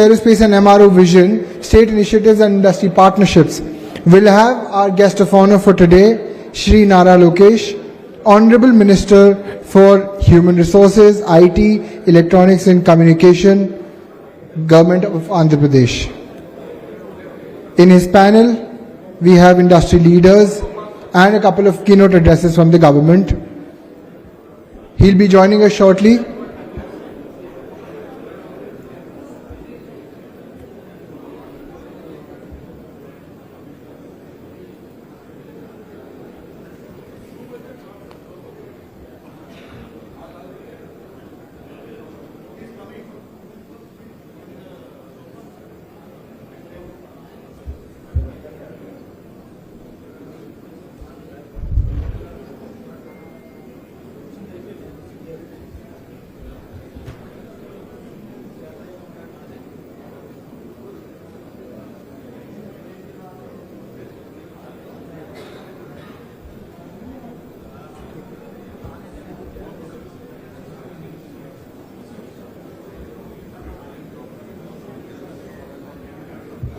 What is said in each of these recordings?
Aerospace and MRO vision, state initiatives and industry partnerships. We'll have our guest of honor for today, Shri Nara Lokesh, Honorable Minister for Human Resources, IT, Electronics and Communication, Government of Andhra Pradesh. In his panel, we have industry leaders and a couple of keynote addresses from the government. He'll be joining us shortly.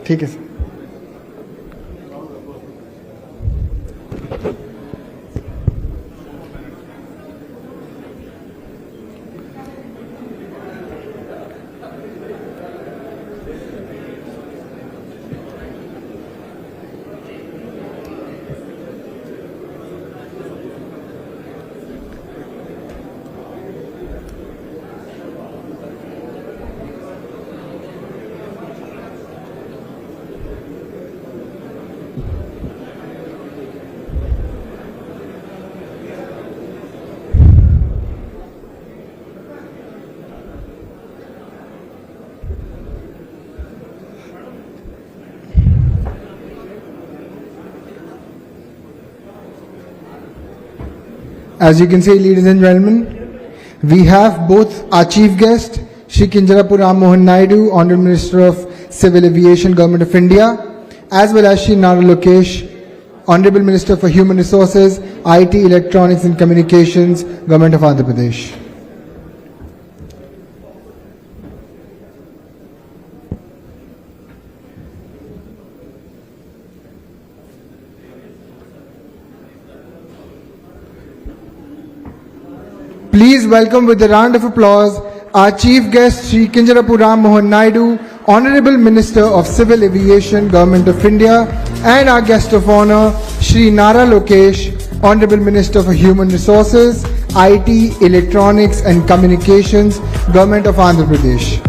ठीक है sir. As you can see, ladies and gentlemen, we have both our chief guest, Shri Kinjarapu Ram Mohan Naidu, Honorable Minister of Civil Aviation, Government of India, as well as Shri Nara Lokesh, Honorable Minister for Human Resources, IT, Electronics and Communications, Government of Andhra Pradesh. Please welcome with a round of applause our chief guest, Shri Kinjarapu Ram Mohan Naidu, Honorable Minister of Civil Aviation, Government of India, and our guest of honor, Shri Nara Lokesh, Honorable Minister for Human Resources, IT, Electronics and Communications, Government of Andhra Pradesh.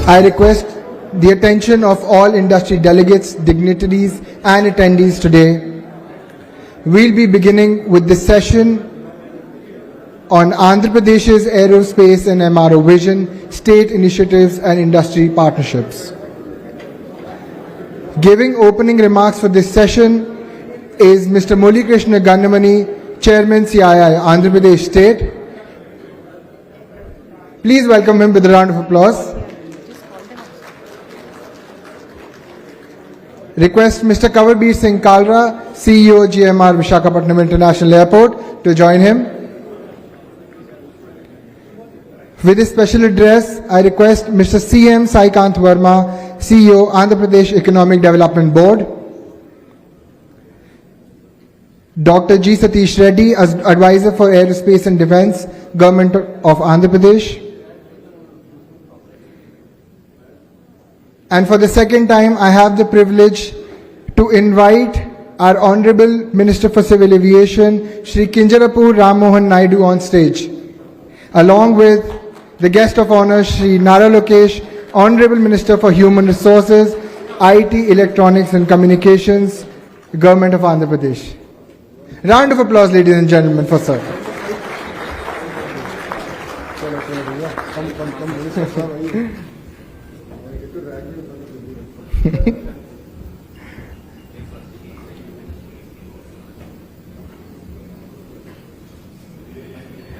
I request the attention of all industry delegates, dignitaries and attendees today. We'll be beginning with this session on Andhra Pradesh's aerospace and MRO vision, state initiatives and industry partnerships. Giving opening remarks for this session is Mr. Murali Krishna Gannamani, Chairman CII, Andhra Pradesh State. Please welcome him with a round of applause. Request Mr. Kanwarbir Singh Kalra, CEO GMR Visakhapatnam International Airport, to join him. With his special address, I request Mr. CM Saikant Verma, CEO Andhra Pradesh Economic Development Board. Dr. G. Satish Reddy, as Advisor for Aerospace and Defence, Government of Andhra Pradesh. And for the second time, I have the privilege to invite our Honorable Minister for Civil Aviation, Shri Kinjarapu Ram Mohan Naidu, on stage, along with the guest of honor, Shri Nara Lokesh, Honorable Minister for Human Resources, IT, Electronics and Communications, Government of Andhra Pradesh. Round of applause, ladies and gentlemen, for sir.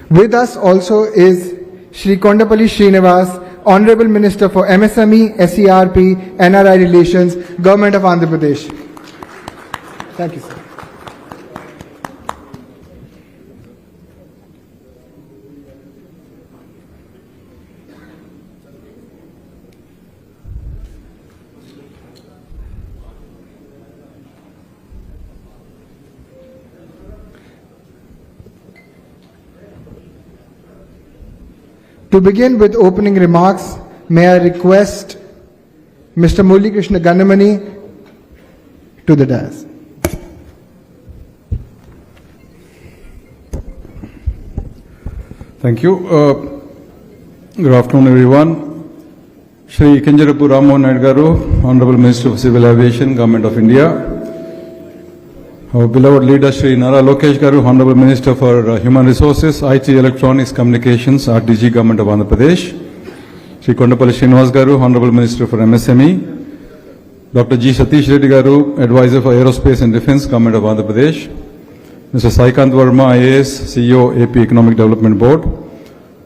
With us also is Shri Kondapalli Srinivas, Honorable Minister for MSME, SERP, NRI Relations, Government of Andhra Pradesh. Thank you, sir. To begin with opening remarks, may I request Mr. Murali Krishna Gannamani to the dais. Thank you. Good afternoon, everyone. Shri Kinjarapu Ram Mohan Naidu Garu, Honorable Minister of Civil Aviation, Government of India. Our beloved leader, Shri Nara Lokesh Garu, Honorable Minister for Human Resources, IT, Electronics, Communications, RDG, Government of Andhra Pradesh. Shri Kondapalli Srinivas Garu, Honorable Minister for MSME. Dr. G. Satish Reddy Garu, Advisor for Aerospace and Defence, Government of Andhra Pradesh. Mr. Saikant Verma, IAS, CEO, AP Economic Development Board.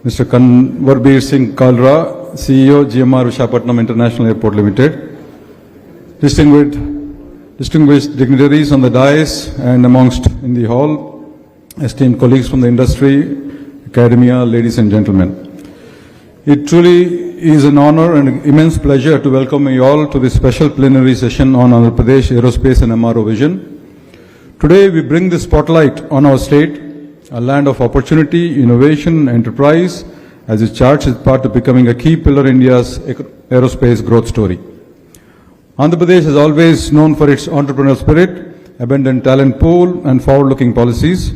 Mr. Kanwarbir Singh Kalra, CEO, GMR Visakhapatnam International Airport Limited. Distinguished dignitaries on the dais and amongst in the hall, esteemed colleagues from the industry, academia, ladies and gentlemen. It truly is an honor and immense pleasure to welcome you all to this special plenary session on Andhra Pradesh Aerospace and MRO Vision. Today we bring the spotlight on our state, a land of opportunity, innovation, enterprise, as it charts its path to becoming a key pillar in India's aerospace growth story. Andhra Pradesh is always known for its entrepreneurial spirit, abundant talent pool and forward-looking policies.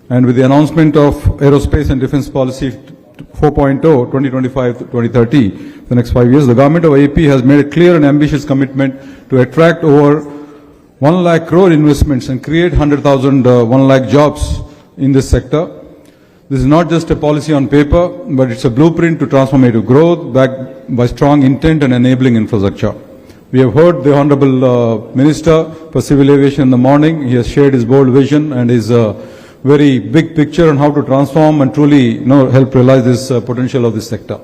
And with the announcement of Aerospace and Defence Policy 4.0, 2025-2030, the next 5 years, the government of AP has made a clear and ambitious commitment to attract over 1 lakh crore investments and create 100,000 1 lakh jobs in this sector. This is not just a policy on paper, but it's a blueprint to transformative growth backed by strong intent and enabling infrastructure. We have heard the Honorable Minister for Civil Aviation in the morning. He has shared his bold vision and his very big picture on how to transform and truly help realize this potential of this sector.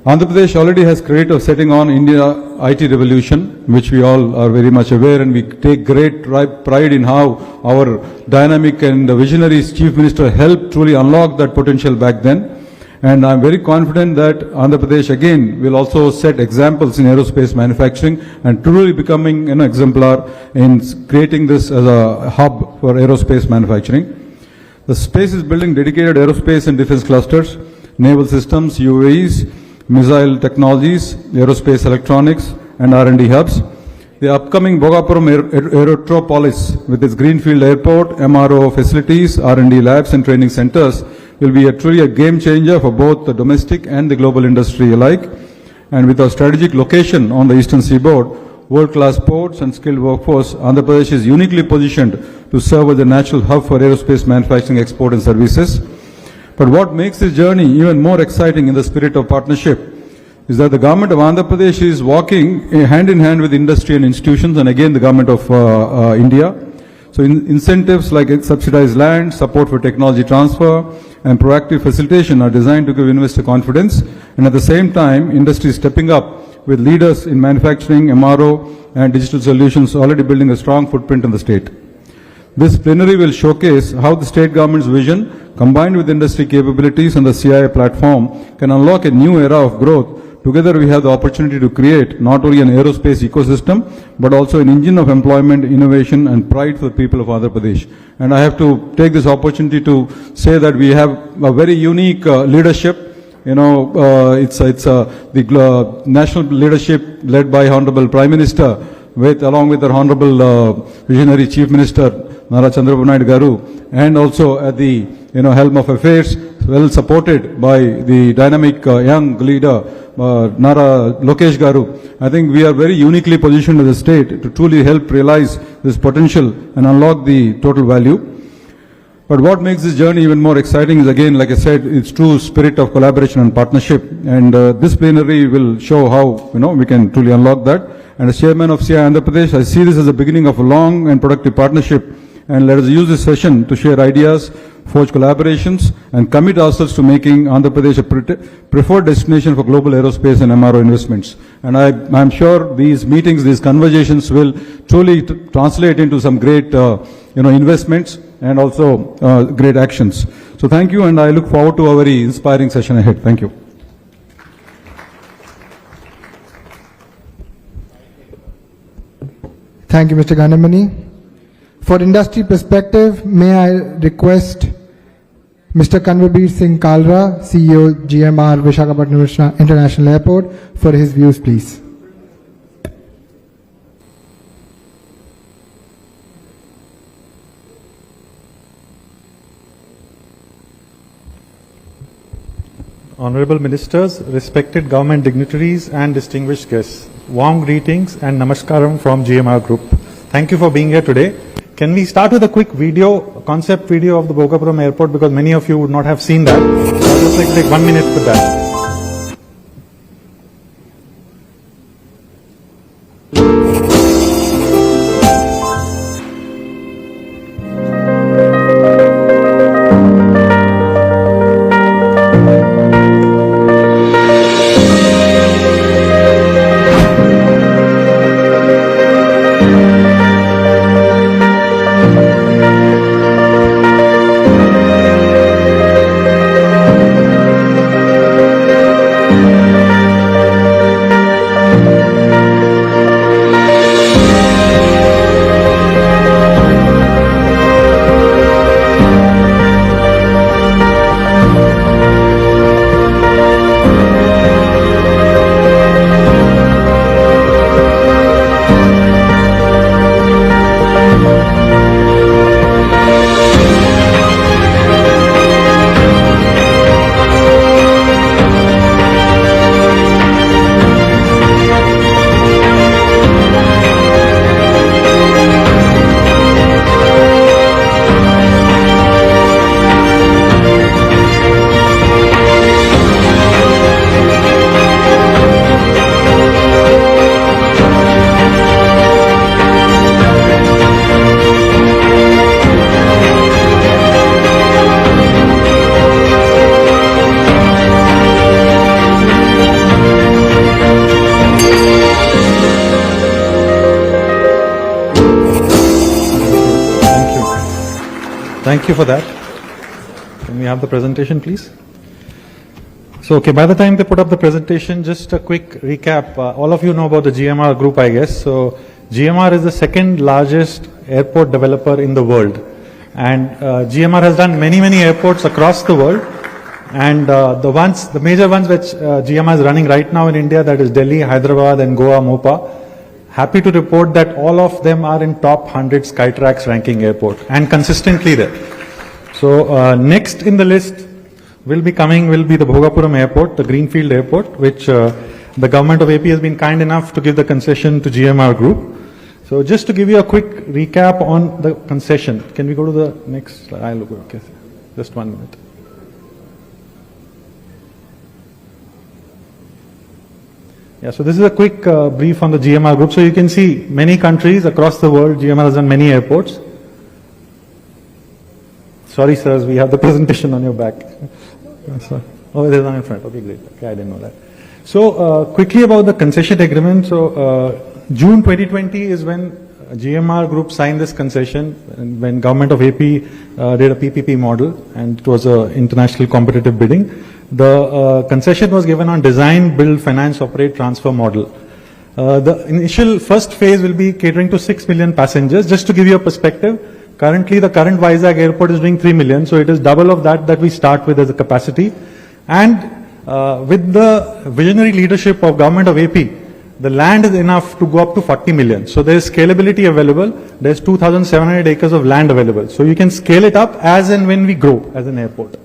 Andhra Pradesh already has credit of setting on India IT revolution, which we all are very much aware, and we take great pride in how our dynamic and visionary Chief Minister helped truly unlock that potential back then. And I'm very confident that Andhra Pradesh again will also set examples in aerospace manufacturing and truly becoming an exemplar in creating this as a hub for aerospace manufacturing. The space is building dedicated aerospace and defense clusters, naval systems, UAVs, missile technologies, aerospace electronics and R&D hubs. The upcoming Bhogapuram Aerotropolis with its greenfield airport, MRO facilities, R&D labs and training centers will be truly a game changer for both the domestic and the global industry alike. And with our strategic location on the eastern seaboard, world-class ports and skilled workforce, Andhra Pradesh is uniquely positioned to serve as a natural hub for aerospace manufacturing, export and services. But what makes this journey even more exciting in the spirit of partnership is that the government of Andhra Pradesh is walking hand in hand with industry and institutions, and again the government of India. So incentives like subsidized land, support for technology transfer, and proactive facilitation are designed to give investor confidence, and at the same time, industry is stepping up with leaders in manufacturing, MRO, and digital solutions already building a strong footprint in the state. This plenary will showcase how the state government's vision, combined with industry capabilities and the CIA platform, can unlock a new era of growth. Together we have the opportunity to create not only an aerospace ecosystem, but also an engine of employment, innovation and pride for the people of Andhra Pradesh. And I have to take this opportunity to say that we have a very unique leadership. It's the national leadership led by Honorable Prime Minister, along with our Honorable Visionary Chief Minister, Nara Chandrababu Naidu Garu, and also at the helm of affairs, well supported by the dynamic young leader, Nara Lokesh Garu. I think we are very uniquely positioned as a state to truly help realize this potential and unlock the total value. But what makes this journey even more exciting is, again, like I said, its true spirit of collaboration and partnership. And this plenary will show how we can truly unlock that. And as chairman of CI Andhra Pradesh, I see this as the beginning of a long and productive partnership. And let us use this session to share ideas, forge collaborations, and commit ourselves to making Andhra Pradesh a preferred destination for global aerospace and MRO investments. And I'm sure these meetings, these conversations will truly translate into some great investments and also great actions. So thank you, and I look forward to a very inspiring session ahead. Thank you. Thank you, Mr. Gandamani. For industry perspective, may I request Mr. Kanwarbir Singh Kalra, CEO GMR Visakhapatnam International Airport, for his views, please. Honorable Ministers, respected government dignitaries and distinguished guests, warm greetings and namaskaram from GMR Group. Thank you for being here today. Can we start with a quick video, concept video of the Bhogapuram Airport, because many of you would not have seen that. I'll just take 1 minute with that. Thank you for that. Can we have the presentation, please? So, okay, by the time they put up the presentation, just a quick recap. All of you know about the GMR Group, I guess. So, GMR is the second largest airport developer in the world. And GMR has done many airports across the world. And the major ones which GMR is running right now in India, that is Delhi, Hyderabad and Goa, Mopa. Happy to report that all of them are in top 100 Skytrax ranking airport and consistently there. So next in the list will be the Bhogapuram Airport, the Greenfield Airport, which the government of AP has been kind enough to give the concession to GMR Group. So just to give you a quick recap on the concession, can we go to the next slide? I'll go, okay, just 1 minute. Yeah, so this is a quick brief on the GMR Group. So you can see many countries across the world, GMR has done many airports. Sorry, sirs, we have the presentation on your back. Oh, there's one in front. Okay, great. Okay, I didn't know that. So quickly about the concession agreement. So June 2020 is when GMR Group signed this concession, and when Government of AP did a PPP model, and it was a international competitive bidding. The concession was given on design, build, finance, operate, transfer model. The initial first phase will be catering to 6 million passengers. Just to give you a perspective, currently the current Vizag airport is doing 3 million, so it is double of that we start with as a capacity. And with the visionary leadership of Government of AP, the land is enough to go up to 40 million. So there is scalability available. There's 2,700 acres of land available. So you can scale it up as and when we grow as an airport.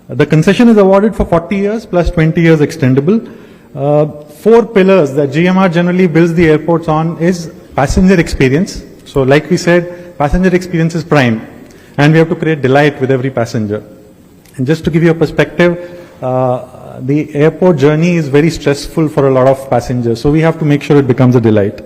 The concession is awarded for 40 years plus 20 years extendable. 4 pillars that GMR generally builds the airports on is passenger experience. So like we said, passenger experience is prime, and we have to create delight with every passenger. And just to give you a perspective, the airport journey is very stressful for a lot of passengers, so we have to make sure it becomes a delight.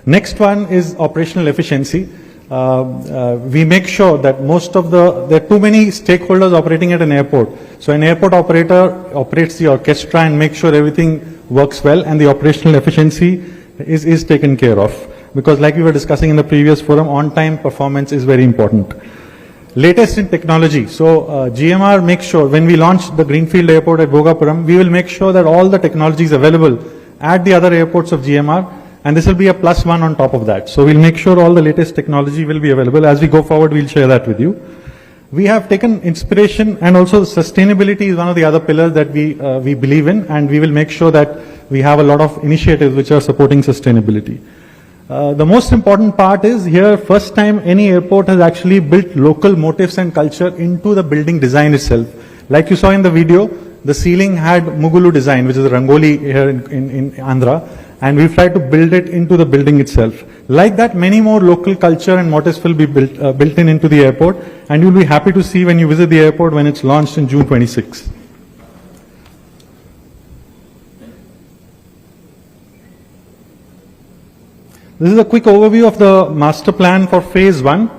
Next one is operational efficiency. We make sure that there are too many stakeholders operating at an airport. So an airport operator operates the orchestra and makes sure everything works well, and the operational efficiency is taken care of. Because like we were discussing in the previous forum, on-time performance is very important. Latest in technology. So GMR makes sure when we launch the Greenfield Airport at Bhogapuram, we will make sure that all the technology is available at the other airports of GMR, and this will be a +1 on top of that. So we'll make sure all the latest technology will be available. As we go forward, we'll share that with you. We have taken inspiration, and also sustainability is one of the other pillars that we believe in, and we will make sure that we have a lot of initiatives which are supporting sustainability. The most important part is here, first time any airport has actually built local motifs and culture into the building design itself. Like you saw in the video, the ceiling had Mugulu design, which is a Rangoli here in Andhra, and we've tried to build it into the building itself. Like that, many more local culture and motifs will be built into the airport, and you'll be happy to see when you visit the airport when it's launched in June 26. This is a quick overview of the master plan for phase 1.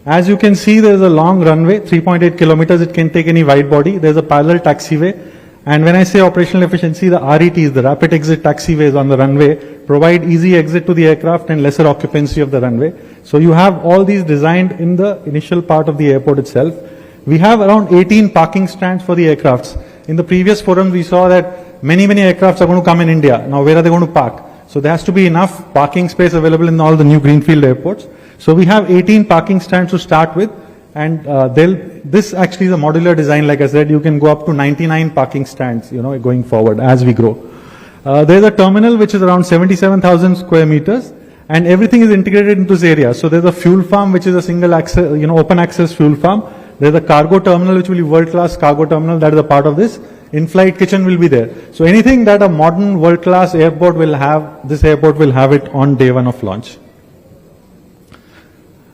As you can see, there is a long runway, 3.8 kilometers. It can take any wide body. There's a parallel taxiway. And when I say operational efficiency, the RETs, the rapid exit taxiways on the runway, provide easy exit to the aircraft and lesser occupancy of the runway. So you have all these designed in the initial part of the airport itself. We have around 18 parking stands for the aircrafts. In the previous forum, we saw that many aircrafts are going to come in India. Now, where are they going to park? So there has to be enough parking space available in all the new greenfield airports. So we have 18 parking stands to start with, and this actually is a modular design. Like I said, you can go up to 99 parking stands, going forward as we grow. There's a terminal which is around 77,000 square meters, and everything is integrated into this area. So there's a fuel farm which is a single access, open access fuel farm. There's a cargo terminal which will be world-class cargo terminal, that is a part of this. In-flight kitchen will be there. So anything that a modern world-class airport will have, this airport will have it on day 1 of launch.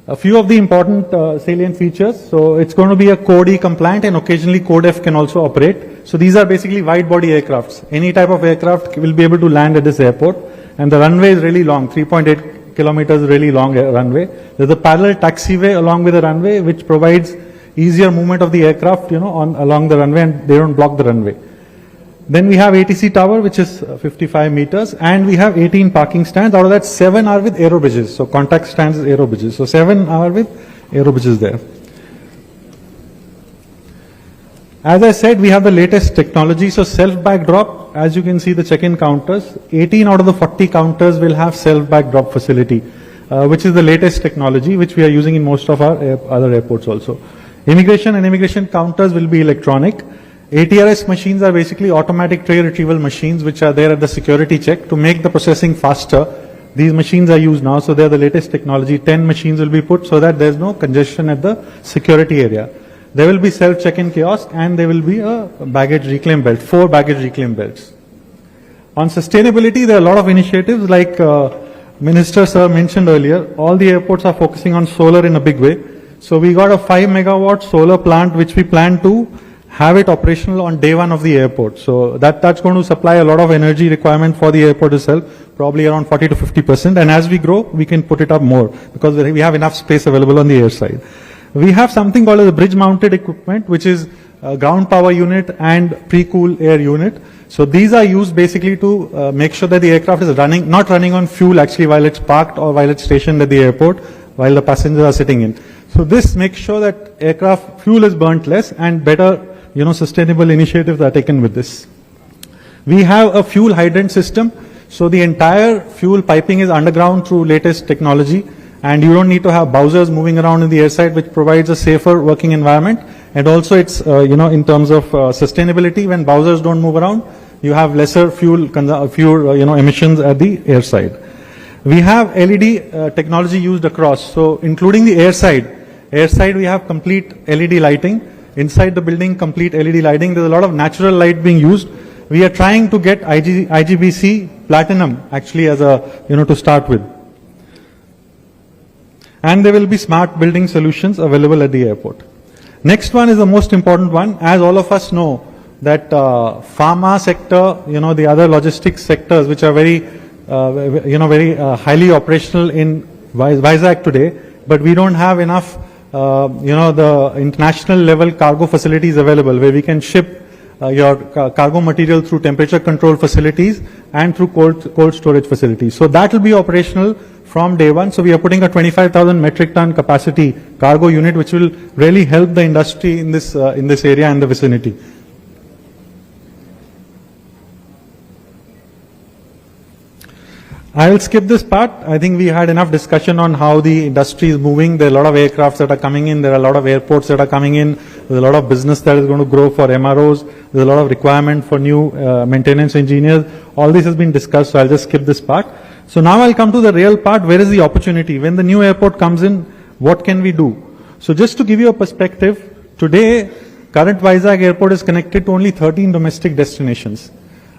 A few of the important salient features. So it's going to be a Code E compliant, and occasionally Code F can also operate. So these are basically wide body aircrafts. Any type of aircraft will be able to land at this airport. And the runway is really long, 3.8 kilometers, really long runway. There's a parallel taxiway along with the runway, which provides easier movement of the aircraft, along the runway, and they don't block the runway. Then we have ATC tower, which is 55 meters, and we have 18 parking stands. Out of that, 7 are with aero bridges. So contact stands is aero bridges. So 7 are with aero bridges there. As I said, we have the latest technology. So self-bag drop, as you can see the check-in counters, 18 out of the 40 counters will have self-bag drop facility, which is the latest technology, which we are using in most of our other airports also. Immigration and immigration counters will be electronic. ATRS machines are basically automatic tray retrieval machines, which are there at the security check to make the processing faster. These machines are used now, so they're the latest technology. 10 machines will be put so that there's no congestion at the security area. There will be self check-in kiosk, and there will be a baggage reclaim belt, 4 baggage reclaim belts. On sustainability, there are a lot of initiatives like Minister Sir mentioned earlier. All the airports are focusing on solar in a big way. So we got a 5 megawatt solar plant which we plan to have it operational on day one of the airport. So that's going to supply a lot of energy requirement for the airport itself, probably around 40 to 50%. And as we grow, we can put it up more because we have enough space available on the air side. We have something called as a bridge mounted equipment, which is a ground power unit and pre-cool air unit. So these are used basically to make sure that the aircraft is not running on fuel actually while it's parked or while it's stationed at the airport while the passengers are sitting in. So this makes sure that aircraft fuel is burnt less and better, sustainable initiatives are taken with this. We have a fuel hydrant system. So the entire fuel piping is underground through latest technology, and you don't need to have bowsers moving around in the airside, which provides a safer working environment. And also it's, in terms of sustainability, when bowsers don't move around, you have lesser fuel emissions at the airside. We have LED technology used across, so including the airside we have complete LED lighting. Inside the building, complete LED lighting. There's a lot of natural light being used. We are trying to get IGBC Platinum actually as a, to start with. And there will be smart building solutions available at the airport. Next one is the most important one. As all of us know, that pharma sector, the other logistics sectors which are very, very highly operational in Vizag today, but we don't have enough, the international level cargo facilities available where we can ship your cargo material through temperature control facilities and through cold storage facilities. So that will be operational from day one. So we are putting a 25,000 metric ton capacity cargo unit, which will really help the industry in this area and the vicinity. I will skip this part. I think we had enough discussion on how the industry is moving. There are a lot of aircrafts that are coming in. There are a lot of airports that are coming in. There's a lot of business that is going to grow for MROs. There's a lot of requirement for new maintenance engineers. All this has been discussed, so I'll just skip this part. So now I'll come to the real part. Where is the opportunity? When the new airport comes in, what can we do? So just to give you a perspective, today, current Vizag airport is connected to only 13 domestic destinations.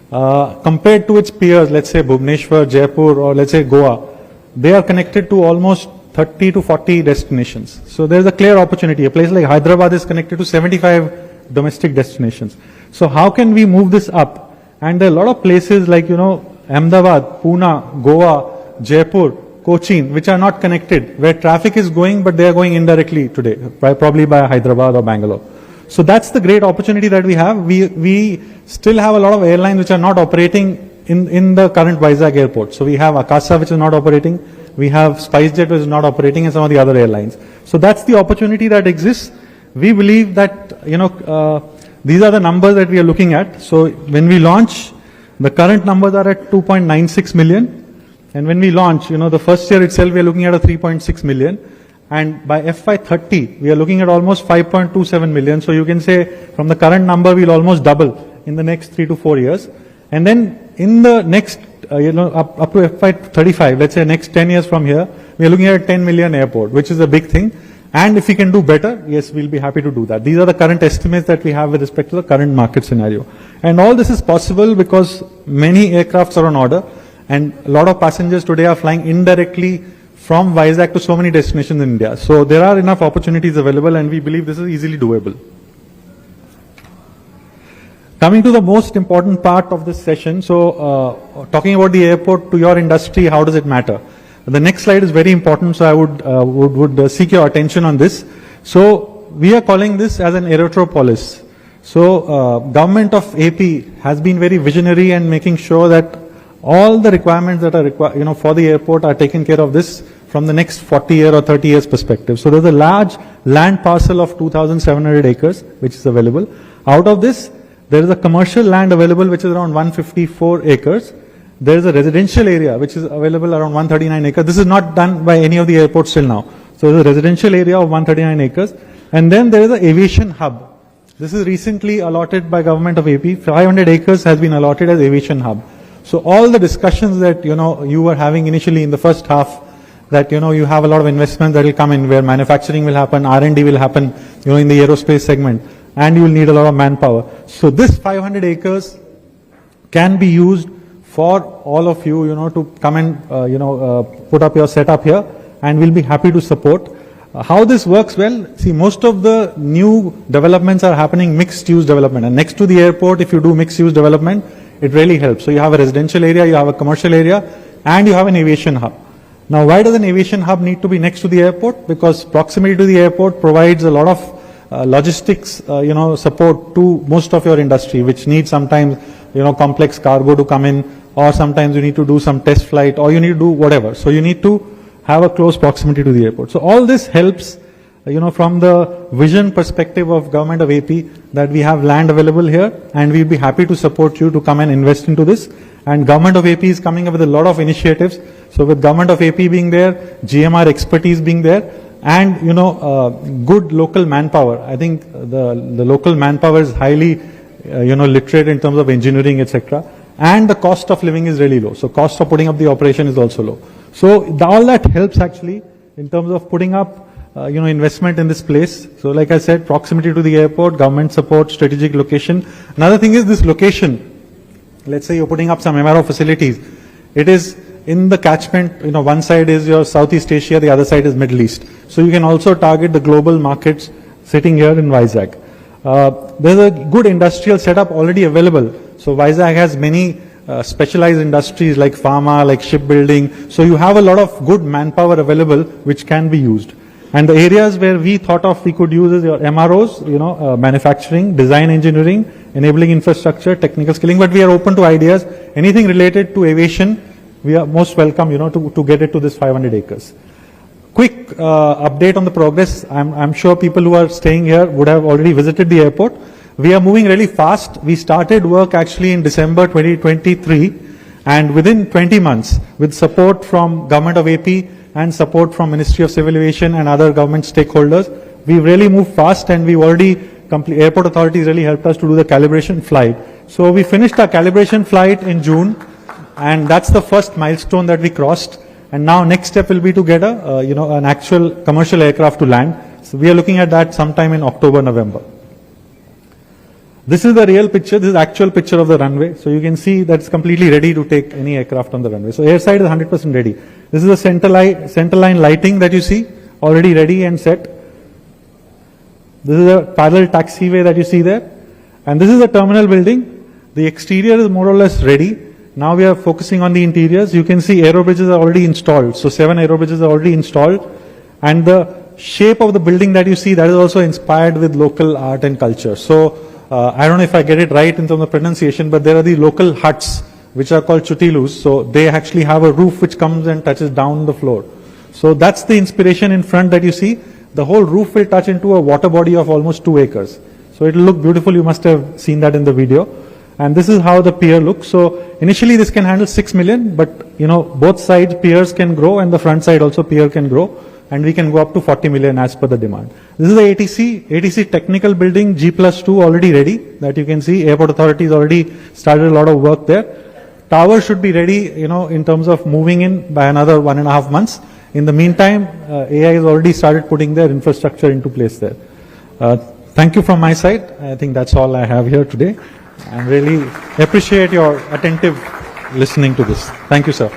Compared to its peers, let's say Bhubaneswar, Jaipur, or let's say Goa, they are connected to almost 30 to 40 destinations. So there's a clear opportunity. A place like Hyderabad is connected to 75 domestic destinations. So how can we move this up? And there are a lot of places like, Ahmedabad, Pune, Goa, Jaipur, Cochin, which are not connected, where traffic is going, but they are going indirectly today, probably by Hyderabad or Bangalore. So that's the great opportunity that we have. We still have a lot of airlines which are not operating in the current Vizag airport. So we have Akasa, which is not operating. We have SpiceJet, which is not operating, and some of the other airlines. So that's the opportunity that exists. We believe that, these are the numbers that we are looking at. So when we launch, the current numbers are at 2.96 million. And when we launch, the first year itself, we are looking at a 3.6 million. And by FY30, we are looking at almost 5.27 million. So you can say from the current number, we'll almost double in the next 3 to 4 years. And then in the next, up to FY35, let's say next 10 years from here, we are looking at a 10 million airport, which is a big thing. And if we can do better, yes, we'll be happy to do that. These are the current estimates that we have with respect to the current market scenario. And all this is possible because many aircrafts are on order, and a lot of passengers today are flying indirectly from Vizag to so many destinations in India. So there are enough opportunities available, and we believe this is easily doable. Coming to the most important part of this session, so talking about the airport to your industry, how does it matter? The next slide is very important, so I would seek your attention on this. So we are calling this as an aerotropolis. So government of AP has been very visionary and making sure that all the requirements that are required, for the airport are taken care of this from the next 40 year or 30 years perspective. So there's a large land parcel of 2,700 acres which is available. Out of this, there is a commercial land available which is around 154 acres. There is a residential area which is available around 139 acres. This is not done by any of the airports till now. So there's a residential area of 139 acres. And then there is an aviation hub. This is recently allotted by government of AP. 500 acres has been allotted as aviation hub. So all the discussions that, you were having initially in the first half, that, you have a lot of investment that will come in where manufacturing will happen, R&D will happen, in the aerospace segment, and you will need a lot of manpower. So this 500 acres can be used for all of you, to come and, put up your setup here, and we'll be happy to support. How this works? Well, see, most of the new developments are happening mixed-use development, and next to the airport, if you do mixed-use development, it really helps. So you have a residential area, you have a commercial area, and you have an aviation hub. Now, why does an aviation hub need to be next to the airport? Because proximity to the airport provides a lot of logistics, support to most of your industry, which needs sometimes, complex cargo to come in, or sometimes you need to do some test flight, or you need to do whatever. So you need to have a close proximity to the airport. So all this helps, from the vision perspective of government of AP, that we have land available here, and we'll be happy to support you to come and invest into this. And government of AP is coming up with a lot of initiatives. So with government of AP being there, GMR expertise being there, and good local manpower. I think the local manpower is highly literate in terms of engineering, etc. And the cost of living is really low. So cost of putting up the operation is also low. So all that helps actually in terms of putting up investment in this place. So like I said, proximity to the airport, government support, strategic location. Another thing is this location. Let's say you're putting up some MRO facilities. It is in the catchment, one side is your Southeast Asia, the other side is Middle East. So you can also target the global markets sitting here in Vizag. There's a good industrial setup already available. So Vizag has many specialized industries like pharma, like shipbuilding. So you have a lot of good manpower available which can be used. And the areas where we thought of we could use is your MROs, manufacturing, design engineering, enabling infrastructure, technical skilling. But we are open to ideas. Anything related to aviation, we are most welcome, to get it to this 500 acres. Quick update on the progress. I'm sure people who are staying here would have already visited the airport. We are moving really fast. We started work actually in December 2023, and within 20 months, with support from Government of AP and support from Ministry of Civil Aviation and other government stakeholders, we've really moved fast, and we've already airport authorities really helped us to do the calibration flight. So we finished our calibration flight in June, and that's the first milestone that we crossed. And now next step will be to get an actual commercial aircraft to land. So we are looking at that sometime in October, November. This is the real picture. This is actual picture of the runway. So you can see that it's completely ready to take any aircraft on the runway. So airside is 100% ready. This is the center line lighting that you see, already ready and set. This is a parallel taxiway that you see there. And this is the terminal building. The exterior is more or less ready. Now we are focusing on the interiors. You can see aero bridges are already installed. So 7 aero bridges are already installed. And the shape of the building that you see, that is also inspired with local art and culture. So I don't know if I get it right in terms of pronunciation, but there are the local huts which are called chutilus. So they actually have a roof which comes and touches down the floor. So that's the inspiration in front that you see. The whole roof will touch into a water body of almost 2 acres. So it will look beautiful. You must have seen that in the video. And this is how the pier looks. So initially this can handle 6 million, but both sides piers can grow, and the front side also pier can grow, and we can go up to 40 million as per the demand. This is the ATC technical building, G+2 already ready, that you can see. Airport authorities already started a lot of work there. Tower should be ready, in terms of moving in by another 1.5 months. In the meantime, AI has already started putting their infrastructure into place there. Thank you from my side. I think that's all I have here today. I really appreciate your attentive listening to this. Thank you, sir.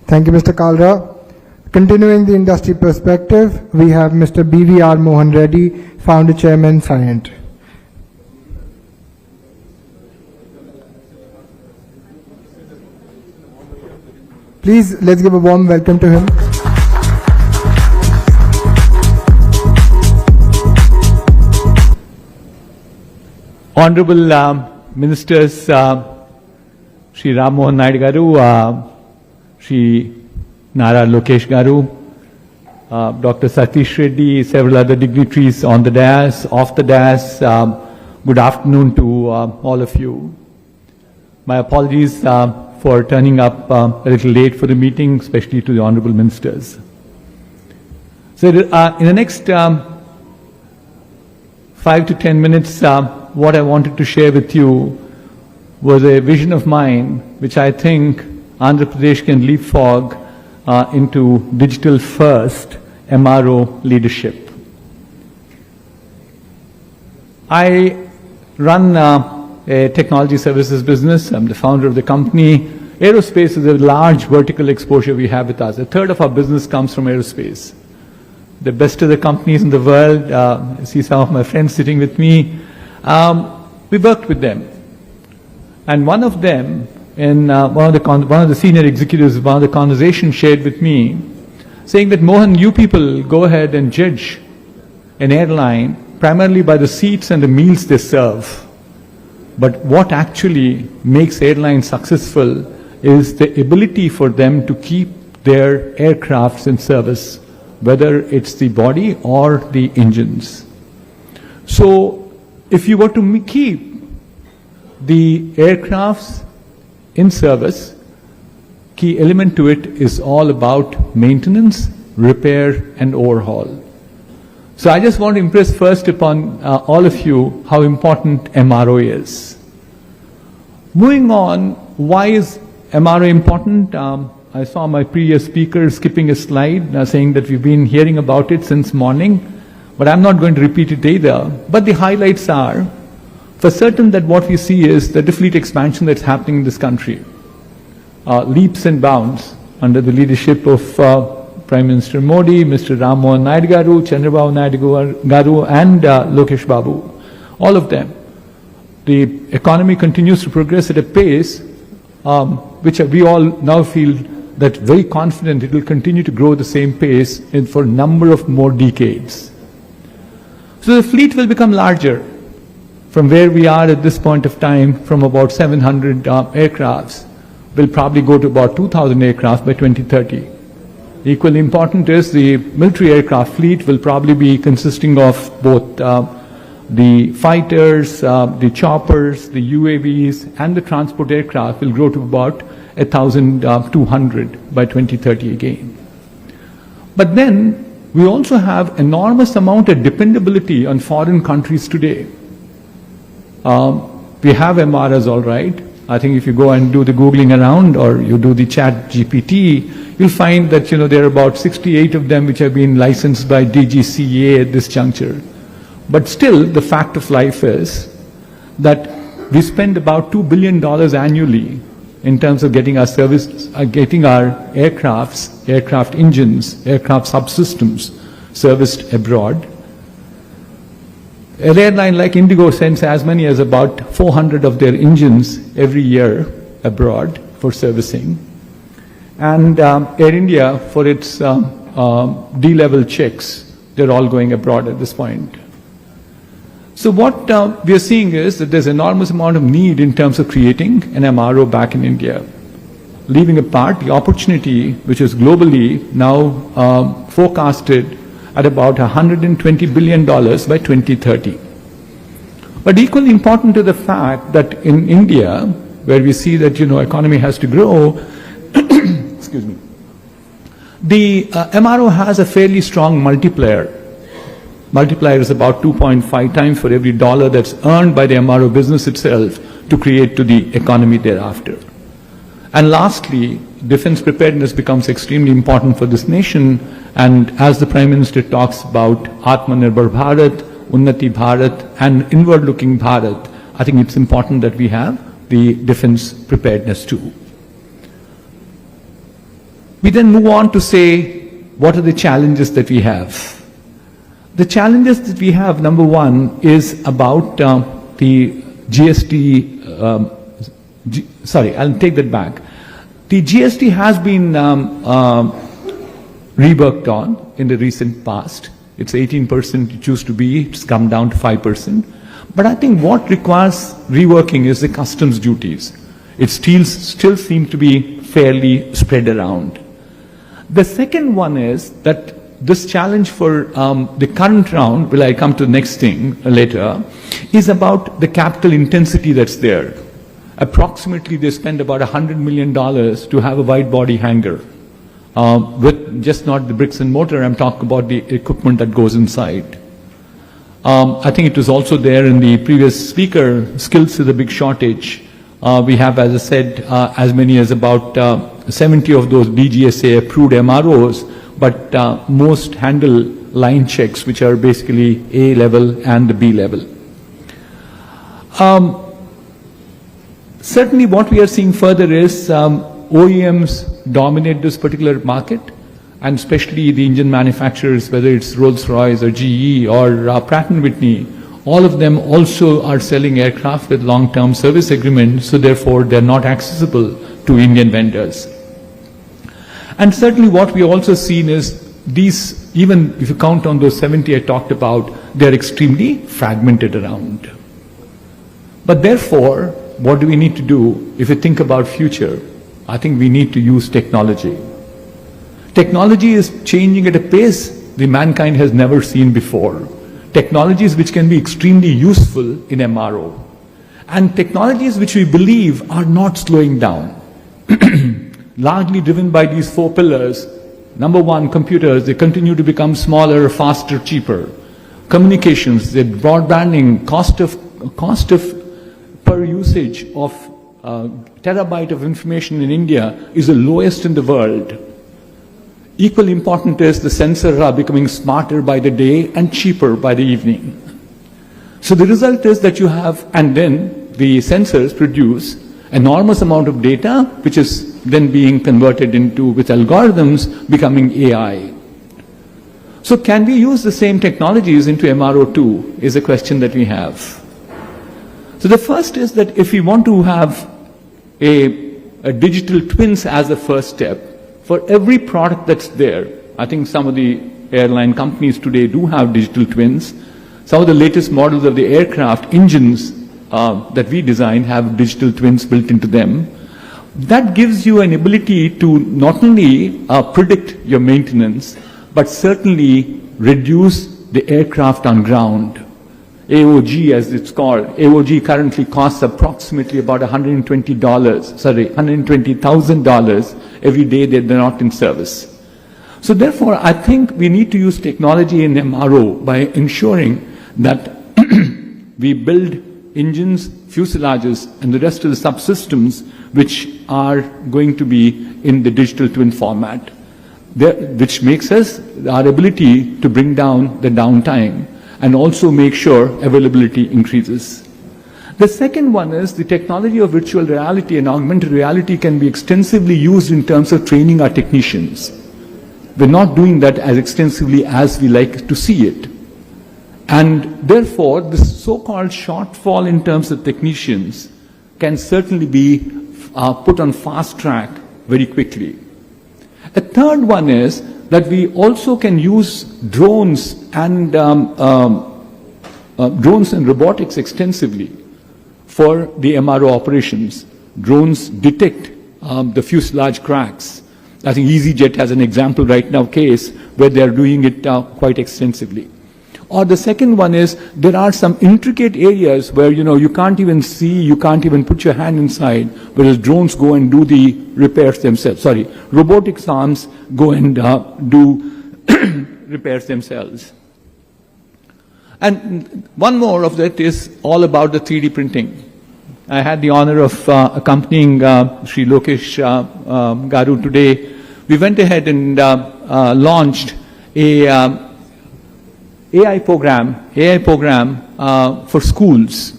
Thank you, Mr. Kalra. Continuing the industry perspective, we have Mr. BVR Mohan Reddy, Founder Chairman, Cyient. Please, let's give a warm welcome to him. Honorable Ministers, Shri Ram Mohan Naidu Garu, Shri Nara Lokesh Garu, Dr. Satish Reddy, several other dignitaries on the dais, off the dais. Good afternoon to all of you. My apologies for turning up a little late for the meeting, especially to the Honorable Ministers. So in the next 5 to 10 minutes, what I wanted to share with you was a vision of mine, which I think Andhra Pradesh can leapfrog into digital first MRO leadership. I run a technology services business. I'm the founder of the company. Aerospace is a large vertical exposure we have with us. A third of our business comes from aerospace. The best of the companies in the world, I see some of my friends sitting with me, we worked with them. And one of them, in one of the senior executives, one of the conversations shared with me, saying that, Mohan, you people go ahead and judge an airline primarily by the seats and the meals they serve. But what actually makes airlines successful is the ability for them to keep their aircrafts in service, whether it's the body or the engines. So if you were to keep the aircrafts in service, key element to it is all about maintenance, repair, and overhaul. So I just want to impress first upon all of you how important MRO is. Moving on, why is MRO important? I saw my previous speaker skipping a slide saying that we've been hearing about it since morning, but I'm not going to repeat it either. But the highlights are, for certain, that what we see is that the fleet expansion that's happening in this country. Leaps and bounds under the leadership of Prime Minister Modi, Mr. Ram Mohan Naidu Garu, Chandrababu Naidu Garu, and Lokesh Babu, all of them. The economy continues to progress at a pace which we all now feel that very confident it will continue to grow at the same pace for a number of more decades. So the fleet will become larger from where we are at this point of time, from about 700 aircrafts, will probably go to about 2,000 aircraft by 2030. Equally important is the military aircraft fleet will probably be consisting of both the fighters, the choppers, the UAVs, and the transport aircraft will grow to about 1,200 by 2030 again. But then we also have enormous amount of dependability on foreign countries today. We have MRs, all right. I think if you go and do the Googling around or you do the chat GPT, you'll find that, there are about 68 of them which have been licensed by DGCA at this juncture. But still, the fact of life is that we spend about $2 billion annually in terms of getting our getting our aircrafts, aircraft engines, aircraft subsystems serviced abroad. An airline like Indigo sends as many as about 400 of their engines every year abroad for servicing. And Air India, for its D-level checks, they're all going abroad at this point. So what we are seeing is that there's enormous amount of need in terms of creating an MRO back in India. Leaving apart the opportunity, which is globally now forecasted at about $120 billion by 2030. But equally important to the fact that in India, where we see that, economy has to grow, excuse me, the MRO has a fairly strong multiplier. Multiplier is about 2.5 times for every dollar that's earned by the MRO business itself to create to the economy thereafter. And lastly, defense preparedness becomes extremely important for this nation. And as the Prime Minister talks about Atmanirbhar Bharat, Unnati Bharat, and inward-looking Bharat, I think it's important that we have the defense preparedness too. We then move on to say, what are the challenges that we have? The challenges that we have, number one, is about the GST, sorry, I'll take that back. The GST has been reworked on in the recent past. It's 18% it used to be, it's come down to 5%. But I think what requires reworking is the customs duties. It still seems to be fairly spread around. The second one is that this challenge for the current round, will I come to the next thing later, is about the capital intensity that's there. Approximately they spend about $100 million to have a wide body hangar. With just not the bricks and mortar, I'm talking about the equipment that goes inside. I think it was also there in the previous speaker, skills is a big shortage. We have, as I said, as many as about 70 of those DGSA approved MROs, but most handle line checks, which are basically A level and the B level. Certainly what we are seeing further is OEMs dominate this particular market, and especially the engine manufacturers, whether it's Rolls-Royce or GE or Pratt & Whitney, all of them also are selling aircraft with long-term service agreements, so therefore they're not accessible to Indian vendors. And certainly what we also seen is these, even if you count on those 70 I talked about, they're extremely fragmented around. But therefore, what do we need to do if we think about future? I think we need to use technology. Technology is changing at a pace the mankind has never seen before. Technologies which can be extremely useful in MRO. And technologies which we believe are not slowing down. Largely driven by these four pillars. Number one, computers, they continue to become smaller, faster, cheaper. Communications, the broadbanding, cost of per usage of terabyte of information in India is the lowest in the world. Equally important is the sensors are becoming smarter by the day and cheaper by the evening. So the result is that you have, and then the sensors produce enormous amount of data, which is then being converted into, with algorithms, becoming AI. So can we use the same technologies into MRO too, is a question that we have. So the first is that if we want to have a digital twins as a first step, for every product that's there, I think some of the airline companies today do have digital twins. Some of the latest models of the aircraft engines that we design have digital twins built into them. That gives you an ability to not only predict your maintenance, but certainly reduce the aircraft on ground. AOG, as it's called. AOG currently costs approximately about $120,000 every day that they're not in service. So therefore, I think we need to use technology in MRO by ensuring that we build engines, fuselages, and the rest of the subsystems which are going to be in the digital twin format, which makes us our ability to bring down the downtime and also make sure availability increases. The second one is the technology of virtual reality and augmented reality can be extensively used in terms of training our technicians. We're not doing that as extensively as we like to see it. And therefore, this so-called shortfall in terms of technicians can certainly be put on fast track very quickly. A third one is that we also can use drones and robotics extensively for the MRO operations. Drones detect the fuselage cracks. I think EasyJet has an example right now case where they are doing it quite extensively. Or the second one is there are some intricate areas where you can't even see, you can't even put your hand inside, whereas drones go and do the repairs themselves. Sorry, robotics arms go and do repairs themselves. And one more of that is all about the 3D printing. I had the honor of accompanying Sri Lokesh Garu today. We went ahead and launched a AI program for schools,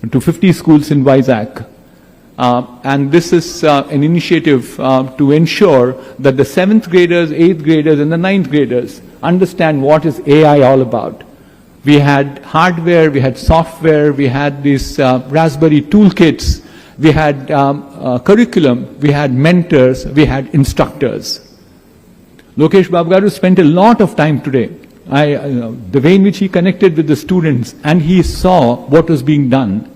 to 50 schools in Vizag. And this is an initiative to ensure that the 7th graders, 8th graders, and the 9th graders understand what is AI all about. We had hardware, we had software, we had these Raspberry toolkits, we had curriculum, we had mentors, we had instructors. Lokesh Babu Garu spent a lot of time today. The way in which he connected with the students and he saw what was being done.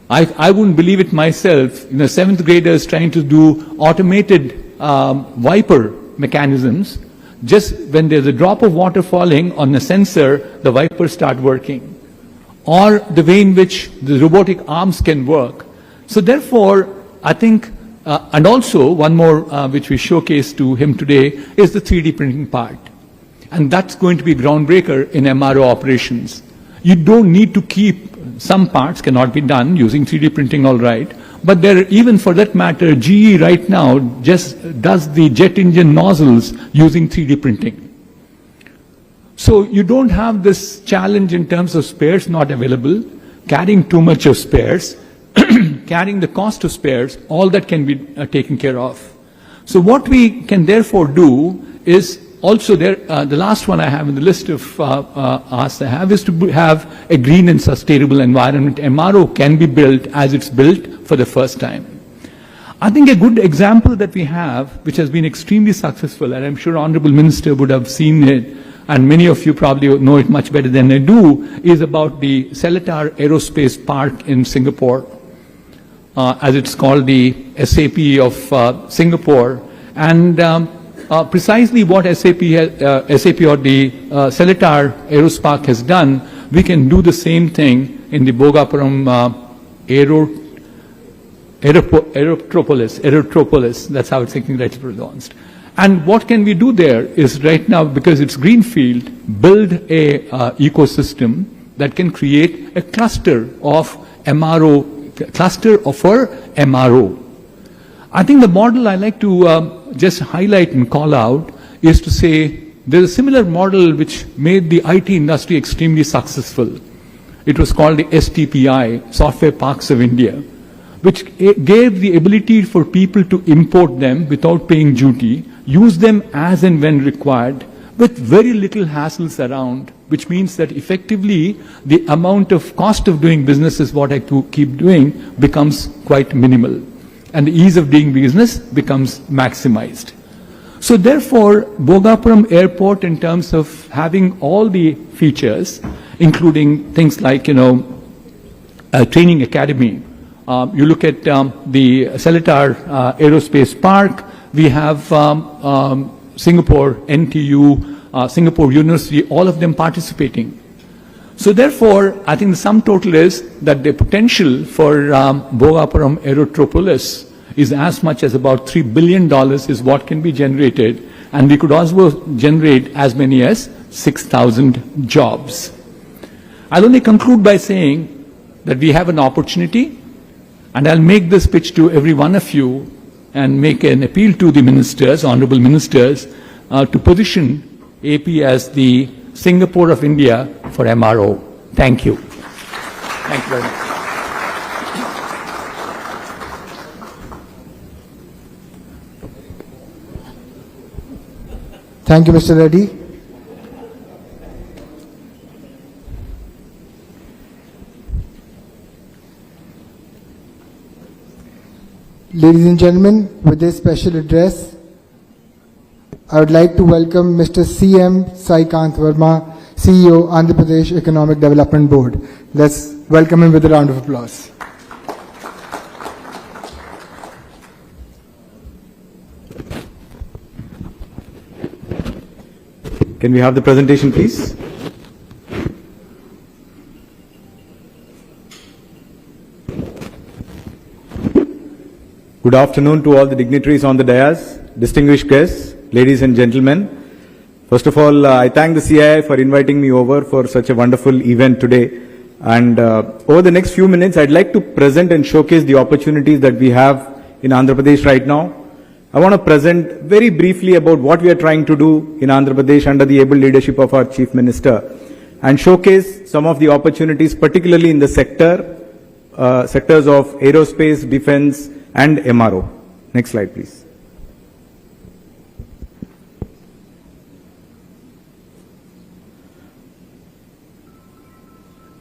I wouldn't believe it myself, 7th graders trying to do automated wiper mechanisms. Just when there's a drop of water falling on a sensor, the wipers start working. Or the way in which the robotic arms can work. So therefore, I think, and also one more which we showcased to him today is the 3D printing part. And that's going to be a groundbreaker in MRO operations. You don't need to keep, some parts cannot be done using 3D printing, all right. But there, even for that matter, GE right now just does the jet engine nozzles using 3D printing. So you don't have this challenge in terms of spares not available. carrying too much of spares, carrying the cost of spares, all that can be taken care of. So what we can therefore do is also there, the last one I have in the list of asks I have is to have a green and sustainable environment. MRO can be built as it's built for the first time. I think a good example that we have, which has been extremely successful, and I'm sure Honorable Minister would have seen it, and many of you probably know it much better than I do, is about the Seletar Aerospace Park in Singapore, as it's called the SAP of Singapore. And precisely what SAP or the Seletar Aerospark has done, we can do the same thing in the Bhogapuram Aerotropolis, that's how it's thinking right pronounced. And what can we do there is right now, because it's greenfield, build a ecosystem that can create a cluster of MRO, for MRO. I think the model I like to just highlight and call out is to say there's a similar model which made the IT industry extremely successful. It was called the STPI, Software Parks of India, which gave the ability for people to import them without paying duty, use them as and when required, with very little hassles around, which means that effectively the amount of cost of doing business is what I keep doing becomes quite minimal, and the ease of doing business becomes maximized. So therefore, Bhogapuram Airport, in terms of having all the features, including things like, a training academy, you look at the Seletar Aerospace Park, we have Singapore, NTU, Singapore University, all of them participating. So therefore, I think the sum total is that the potential for Bhogapuram Aerotropolis is as much as about $3 billion is what can be generated, and we could also generate as many as 6,000 jobs. I'll only conclude by saying that we have an opportunity, and I'll make this pitch to every one of you and make an appeal to the ministers, honorable ministers, to position AP as the Singapore of India for MRO. Thank you. Thank you very much. Thank you, Mr. Reddy. Ladies and gentlemen, with this special address, I would like to welcome Mr. C.M. Sai Kant Verma, CEO, Andhra Pradesh Economic Development Board. Let's welcome him with a round of applause. Can we have the presentation, please? Good afternoon to all the dignitaries on the dais, distinguished guests, ladies and gentlemen. First of all, I thank the CII for inviting me over for such a wonderful event today. And over the next few minutes, I'd like to present and showcase the opportunities that we have in Andhra Pradesh right now. I want to present very briefly about what we are trying to do in Andhra Pradesh under the able leadership of our Chief Minister, and showcase some of the opportunities, particularly in the sectors of aerospace, defense, and MRO. Next slide, please.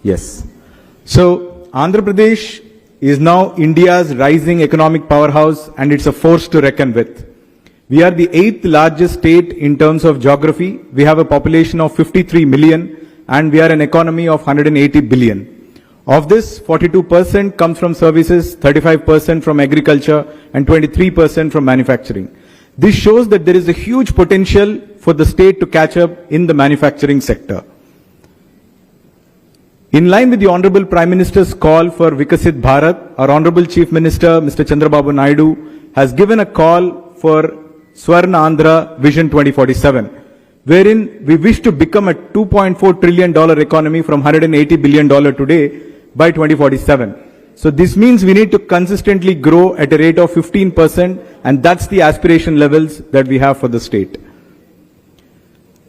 Yes. So, Andhra Pradesh is now India's rising economic powerhouse, and it's a force to reckon with. We are the 8th largest state in terms of geography. We have a population of 53 million, and we are an economy of 180 billion. Of this, 42% comes from services, 35% from agriculture, and 23% from manufacturing. This shows that there is a huge potential for the state to catch up in the manufacturing sector. In line with the Honorable Prime Minister's call for Vikasit Bharat, our Honorable Chief Minister, Mr. Chandrababu Naidu, has given a call for Swarna Andhra Vision 2047, wherein we wish to become a $2.4 trillion economy from $180 billion today by 2047. So this means we need to consistently grow at a rate of 15%, and that's the aspiration levels that we have for the state.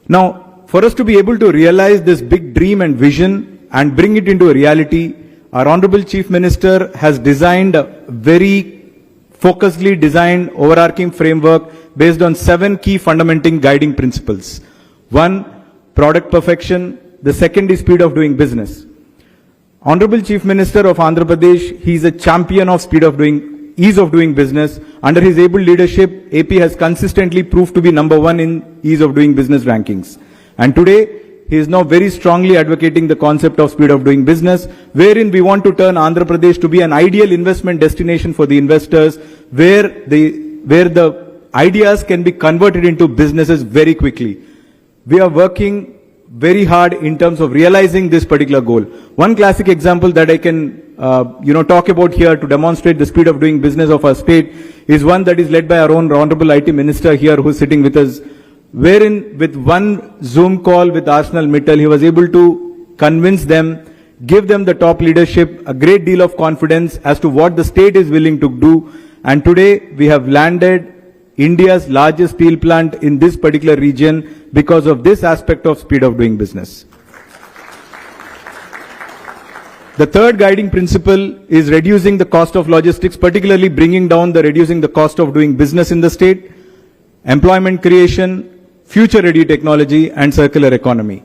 Now, for us to be able to realize this big dream and vision and bring it into a reality, our Honorable Chief Minister has designed a very focusedly designed overarching framework based on 7 key fundamental guiding principles. 1, product perfection. The second is speed of doing business. Honorable Chief Minister of Andhra Pradesh, he is a champion of ease of doing business. Under his able leadership, AP has consistently proved to be number 1 in ease of doing business rankings. And today, he is now very strongly advocating the concept of speed of doing business, wherein we want to turn Andhra Pradesh to be an ideal investment destination for the investors, where the ideas can be converted into businesses very quickly. We are working very hard in terms of realizing this particular goal. One classic example that I can talk about here to demonstrate the speed of doing business of our state is one that is led by our own Honorable IT Minister here, who is sitting with us, wherein with one Zoom call with Arsenal Mittal, he was able to convince them, give them the top leadership, a great deal of confidence as to what the state is willing to do. And today we have landed India's largest steel plant in this particular region because of this aspect of speed of doing business. The third guiding principle is reducing the cost of logistics, particularly reducing the cost of doing business in the state, employment creation, future-ready technology, and circular economy.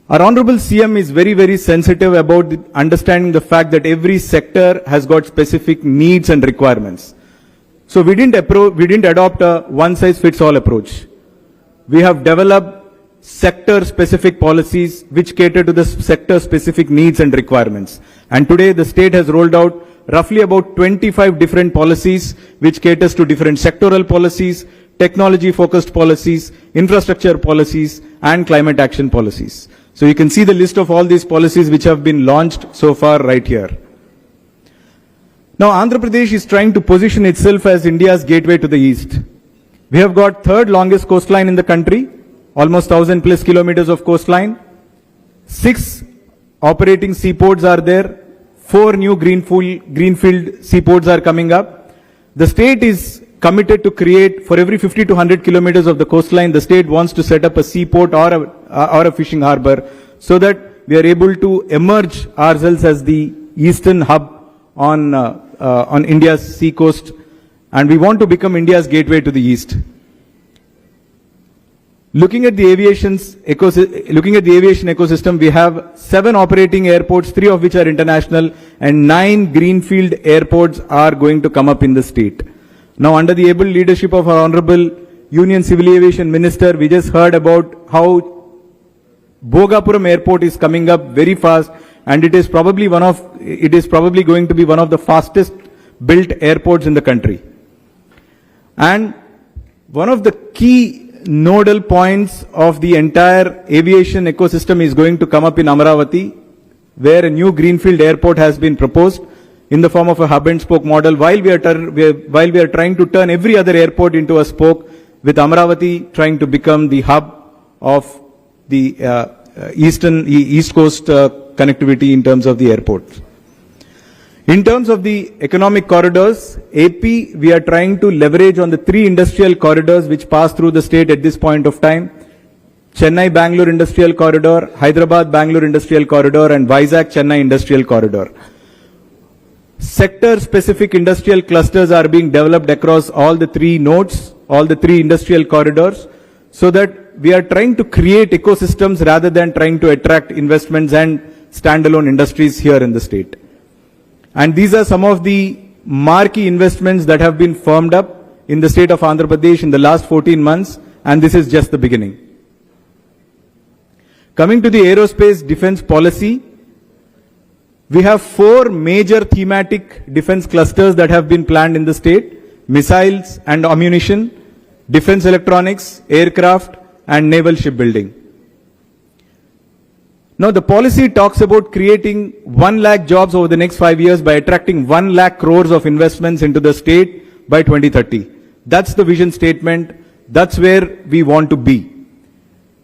Our Honorable CM is very, very sensitive about understanding the fact that every sector has got specific needs and requirements. So we didn't adopt a one-size-fits-all approach. We have developed sector-specific policies which cater to the sector-specific needs and requirements. And today the state has rolled out roughly about 25 different policies which caters to different sectoral policies, technology-focused policies, infrastructure policies, and climate action policies. So you can see the list of all these policies which have been launched so far right here. Now, Andhra Pradesh is trying to position itself as India's gateway to the east. We have got third longest coastline in the country, almost 1,000 plus kilometers of coastline. 6 operating seaports are there. 4 new greenfield seaports are coming up. The state is committed to create, for every 50 to 100 kilometers of the coastline, the state wants to set up a seaport or a fishing harbor, so that we are able to emerge ourselves as the eastern hub on India's sea coast, and we want to become India's gateway to the east. Looking at the aviation ecosystem, we have 7 operating airports, 3 of which are international, and 9 greenfield airports are going to come up in the state. Now, under the able leadership of our Honorable Union Civil Aviation Minister, we just heard about how Bhogapuram Airport is coming up very fast, and it is probably going to be one of the fastest built airports in the country. And one of the key nodal points of the entire aviation ecosystem is going to come up in Amaravati, where a new greenfield airport has been proposed in the form of a hub and spoke model, while we are trying to turn every other airport into a spoke, with Amaravati trying to become the hub of the East Coast connectivity in terms of the airports. In terms of the economic corridors, AP, we are trying to leverage on the 3 industrial corridors which pass through the state at this point of time: Chennai-Bangalore Industrial Corridor, Hyderabad-Bangalore Industrial Corridor, and Vizag-Chennai Industrial Corridor. Sector-specific industrial clusters are being developed across all the 3 nodes, all the 3 industrial corridors, so that we are trying to create ecosystems rather than trying to attract investments and standalone industries here in the state. And these are some of the marquee investments that have been firmed up in the state of Andhra Pradesh in the last 14 months, and this is just the beginning. Coming to the aerospace defense policy, we have 4 major thematic defense clusters that have been planned in the state: missiles and ammunition, defense electronics, aircraft, and naval shipbuilding. Now, the policy talks about creating 1 lakh jobs over the next 5 years by attracting 1 lakh crores of investments into the state by 2030. That's the vision statement. That's where we want to be.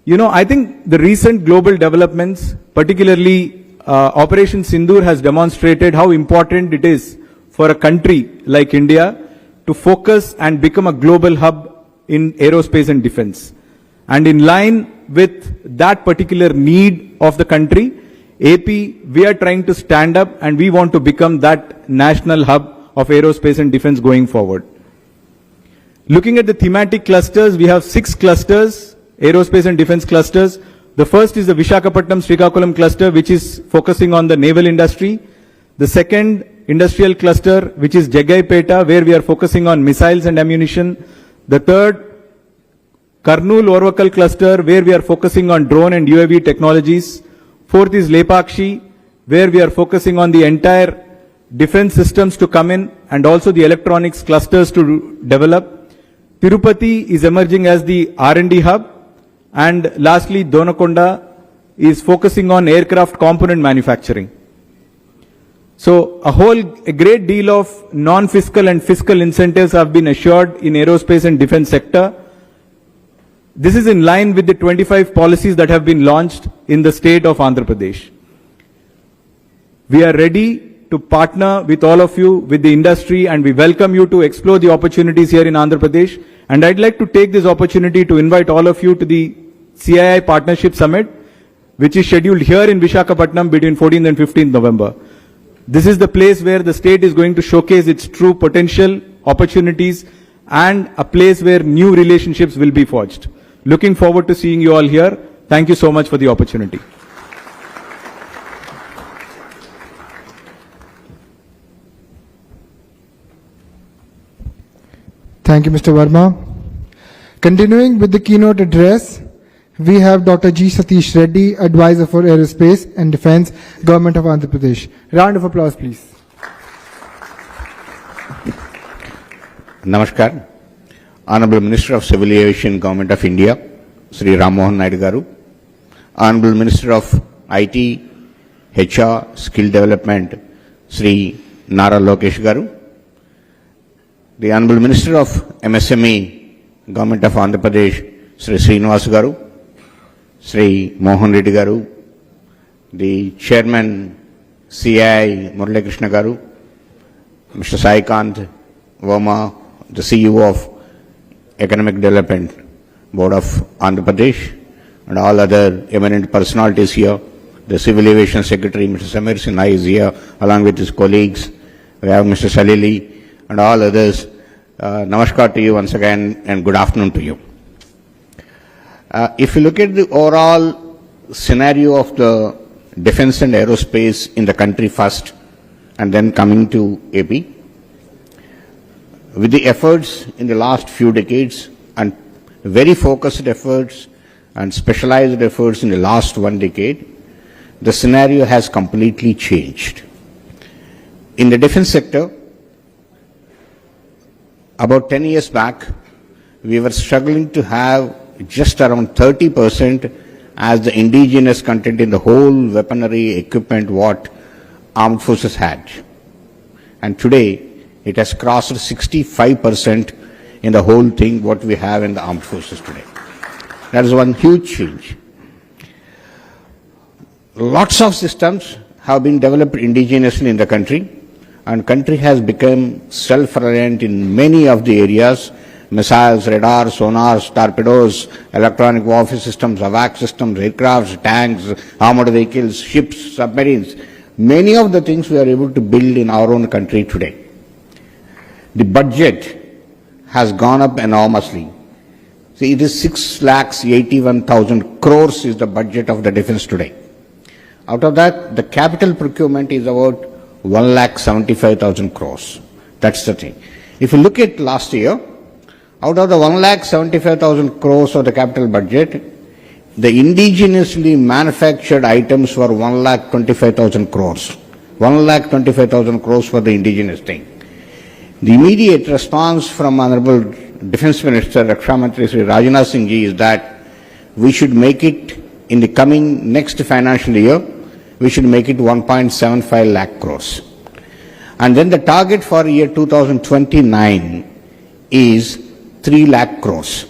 You know, I think the recent global developments, particularly Operation Sindoor, has demonstrated how important it is for a country like India to focus and become a global hub in aerospace and defense. And in line with that particular need of the country, AP, we are trying to stand up and we want to become that national hub of aerospace and defense going forward. Looking at the thematic clusters, we have 6 clusters, aerospace and defense clusters. The first is the Visakhapatnam Srikakulam cluster, which is focusing on the naval industry. The second industrial cluster, which is Jagaipeta, where we are focusing on missiles and ammunition. The third, Karnool Orvakal cluster, where we are focusing on drone and UAV technologies. Fourth is Lepakshi, where we are focusing on the entire defense systems to come in and also the electronics clusters to develop. Tirupati is emerging as the R&D hub. And lastly, Donakonda is focusing on aircraft component manufacturing. So a great deal of non-fiscal and fiscal incentives have been assured in aerospace and defense sector. This is in line with the 25 policies that have been launched in the state of Andhra Pradesh. We are ready to partner with all of you, with the industry, and we welcome you to explore the opportunities here in Andhra Pradesh. And I'd like to take this opportunity to invite all of you to the CII Partnership Summit, which is scheduled here in Visakhapatnam between 14th and 15th November. This is the place where the state is going to showcase its true potential, opportunities, and a place where new relationships will be forged. Looking forward to seeing you all here. Thank you so much for the opportunity. Thank you, Mr. Verma. Continuing with the keynote address, we have Dr. G. Satish Reddy, Advisor for Aerospace and Defense, Government of Andhra Pradesh. Round of applause, please. Namaskar. Honorable Minister of Civil Aviation, Government of India, Sri Ram Mohan Naidu Garu. Honorable Minister of IT, HR, Skill Development, Sri Nara Lokesh Garu. The Honorable Minister of MSME, Government of Andhra Pradesh, Sri Srinivas Garu, Sri Mohan Reddy Garu, the Chairman CII Murali Krishna Garu, Mr. Sai Kant Verma, the CEO of Economic Development Board of Andhra Pradesh, and all other eminent personalities here. The Civil Aviation Secretary, Mr. Samir Sinha, is here along with his colleagues. We have Mr. Salili and all others. Namaskar to you once again and good afternoon to you. If you look at the overall scenario of the defense and aerospace in the country first and then coming to AP, with the efforts in the last few decades and very focused efforts and specialized efforts in the last 1 decade, the scenario has completely changed. In the defense sector, about 10 years back, we were struggling to have just around 30% as the indigenous content in the whole weaponry equipment what armed forces had. And today, it has crossed 65% in the whole thing what we have in the armed forces today. That is one huge change. Lots of systems have been developed indigenously in the country, and country has become self-reliant in many of the areas: missiles, radars, sonars, torpedoes, electronic warfare systems, AWACS systems, aircrafts, tanks, armored vehicles, ships, submarines. Many of the things we are able to build in our own country today. The budget has gone up enormously. See, it is 6,81,000 crores is the budget of the defense today. Out of that, the capital procurement is about 1,75,000 crores. That's the thing. If you look at last year, out of the 1,75,000 crores of the capital budget, the indigenously manufactured items were 1,25,000 crores. 1,25,000 crores for the indigenous thing. The immediate response from Honorable Defense Minister Raksha Mantri Sri Rajnath Singh ji is that we should make it in the coming next financial year, we should make it 1.75 lakh crores. And then the target for year 2029 is 3 lakh crores.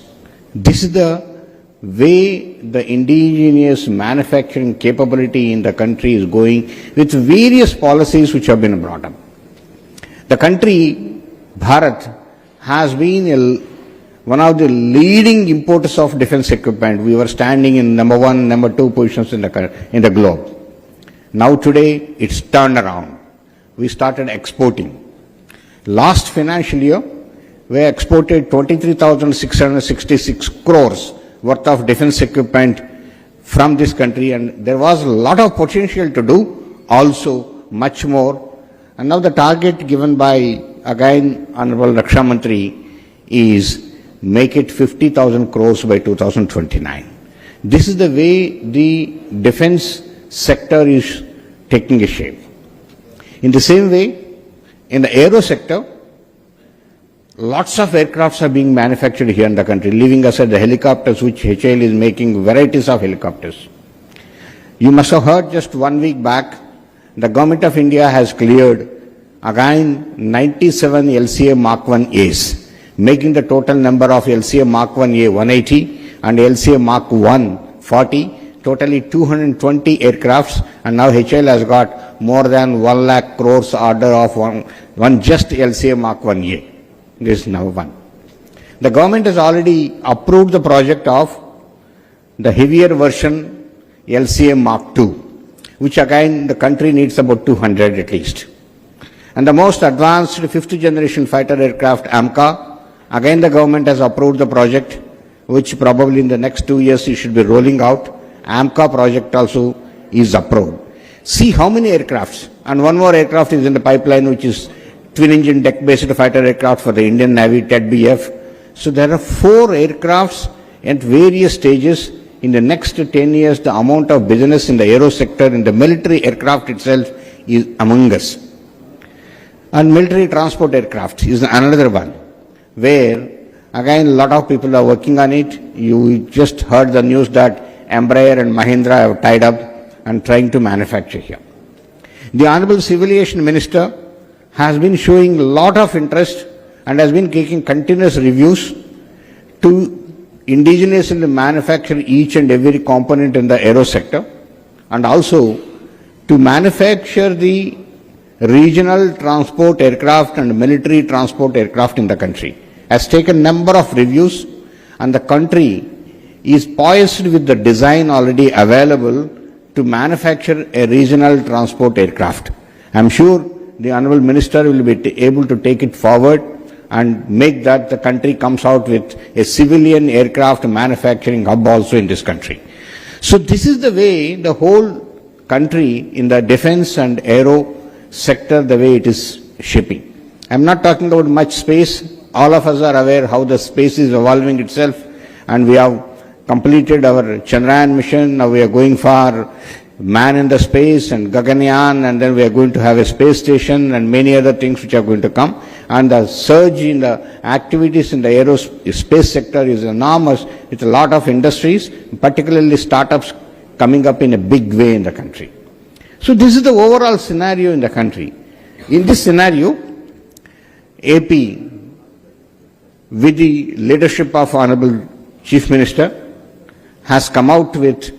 This is the way the indigenous manufacturing capability in the country is going with various policies which have been brought up. The country, Bharat, has been one of the leading importers of defense equipment. We were standing in number 1, number 2 positions in the globe. Now today, it's turned around. We started exporting. Last financial year, we exported 23,666 crores worth of defense equipment from this country, and there was a lot of potential to do, also much more. And now the target given by, again, Honorable Raksha Mantri is make it 50,000 crores by 2029. This is the way the defense sector is taking a shape. In the same way, in the aero sector, lots of aircrafts are being manufactured here in the country, leaving aside the helicopters, which HAL is making varieties of helicopters. You must have heard just 1 week back, the Government of India has cleared again 97 LCA Mark 1As, making the total number of LCA Mark 1A 180 and LCA Mark 1 40, totally 220 aircrafts, and now HAL has got more than 1 lakh crores order of one just LCA Mark 1A. This is number one. The government has already approved the project of the heavier version LCA Mark 2, which again the country needs about 200 at least. And the most advanced fifth generation fighter aircraft AMCA, again the government has approved the project, which probably in the next 2 years it should be rolling out. AMCA project also is approved. See how many aircrafts, and one more aircraft is in the pipeline, which is twin-engine deck-based fighter aircraft for the Indian Navy, TED-BF. So there are 4 aircrafts at various stages. In the next 10 years, the amount of business in the aero sector, in the military aircraft itself, is among us. And military transport aircraft is another one, where again a lot of people are working on it. You just heard the news that Embraer and Mahindra have tied up and trying to manufacture here. The Honorable Civil Aviation Minister has been showing a lot of interest and has been taking continuous reviews to indigenously manufacture each and every component in the aero sector, and also to manufacture the regional transport aircraft and military transport aircraft in the country. Has taken number of reviews, and the country is poised with the design already available to manufacture a regional transport aircraft. I am sure the Honorable Minister will be able to take it forward and make that the country comes out with a civilian aircraft manufacturing hub also in this country. So this is the way the whole country in the defense and aero sector, the way it is shaping. I am not talking about much space. All of us are aware how the space is evolving itself, and we have completed our Chandrayaan mission. Now we are going for man in the space and Gaganyaan, and then we are going to have a space station and many other things which are going to come. And the surge in the activities in the aerospace sector is enormous, with a lot of industries, particularly startups, coming up in a big way in the country. So this is the overall scenario in the country. In this scenario, AP, with the leadership of Honorable Chief Minister, has come out with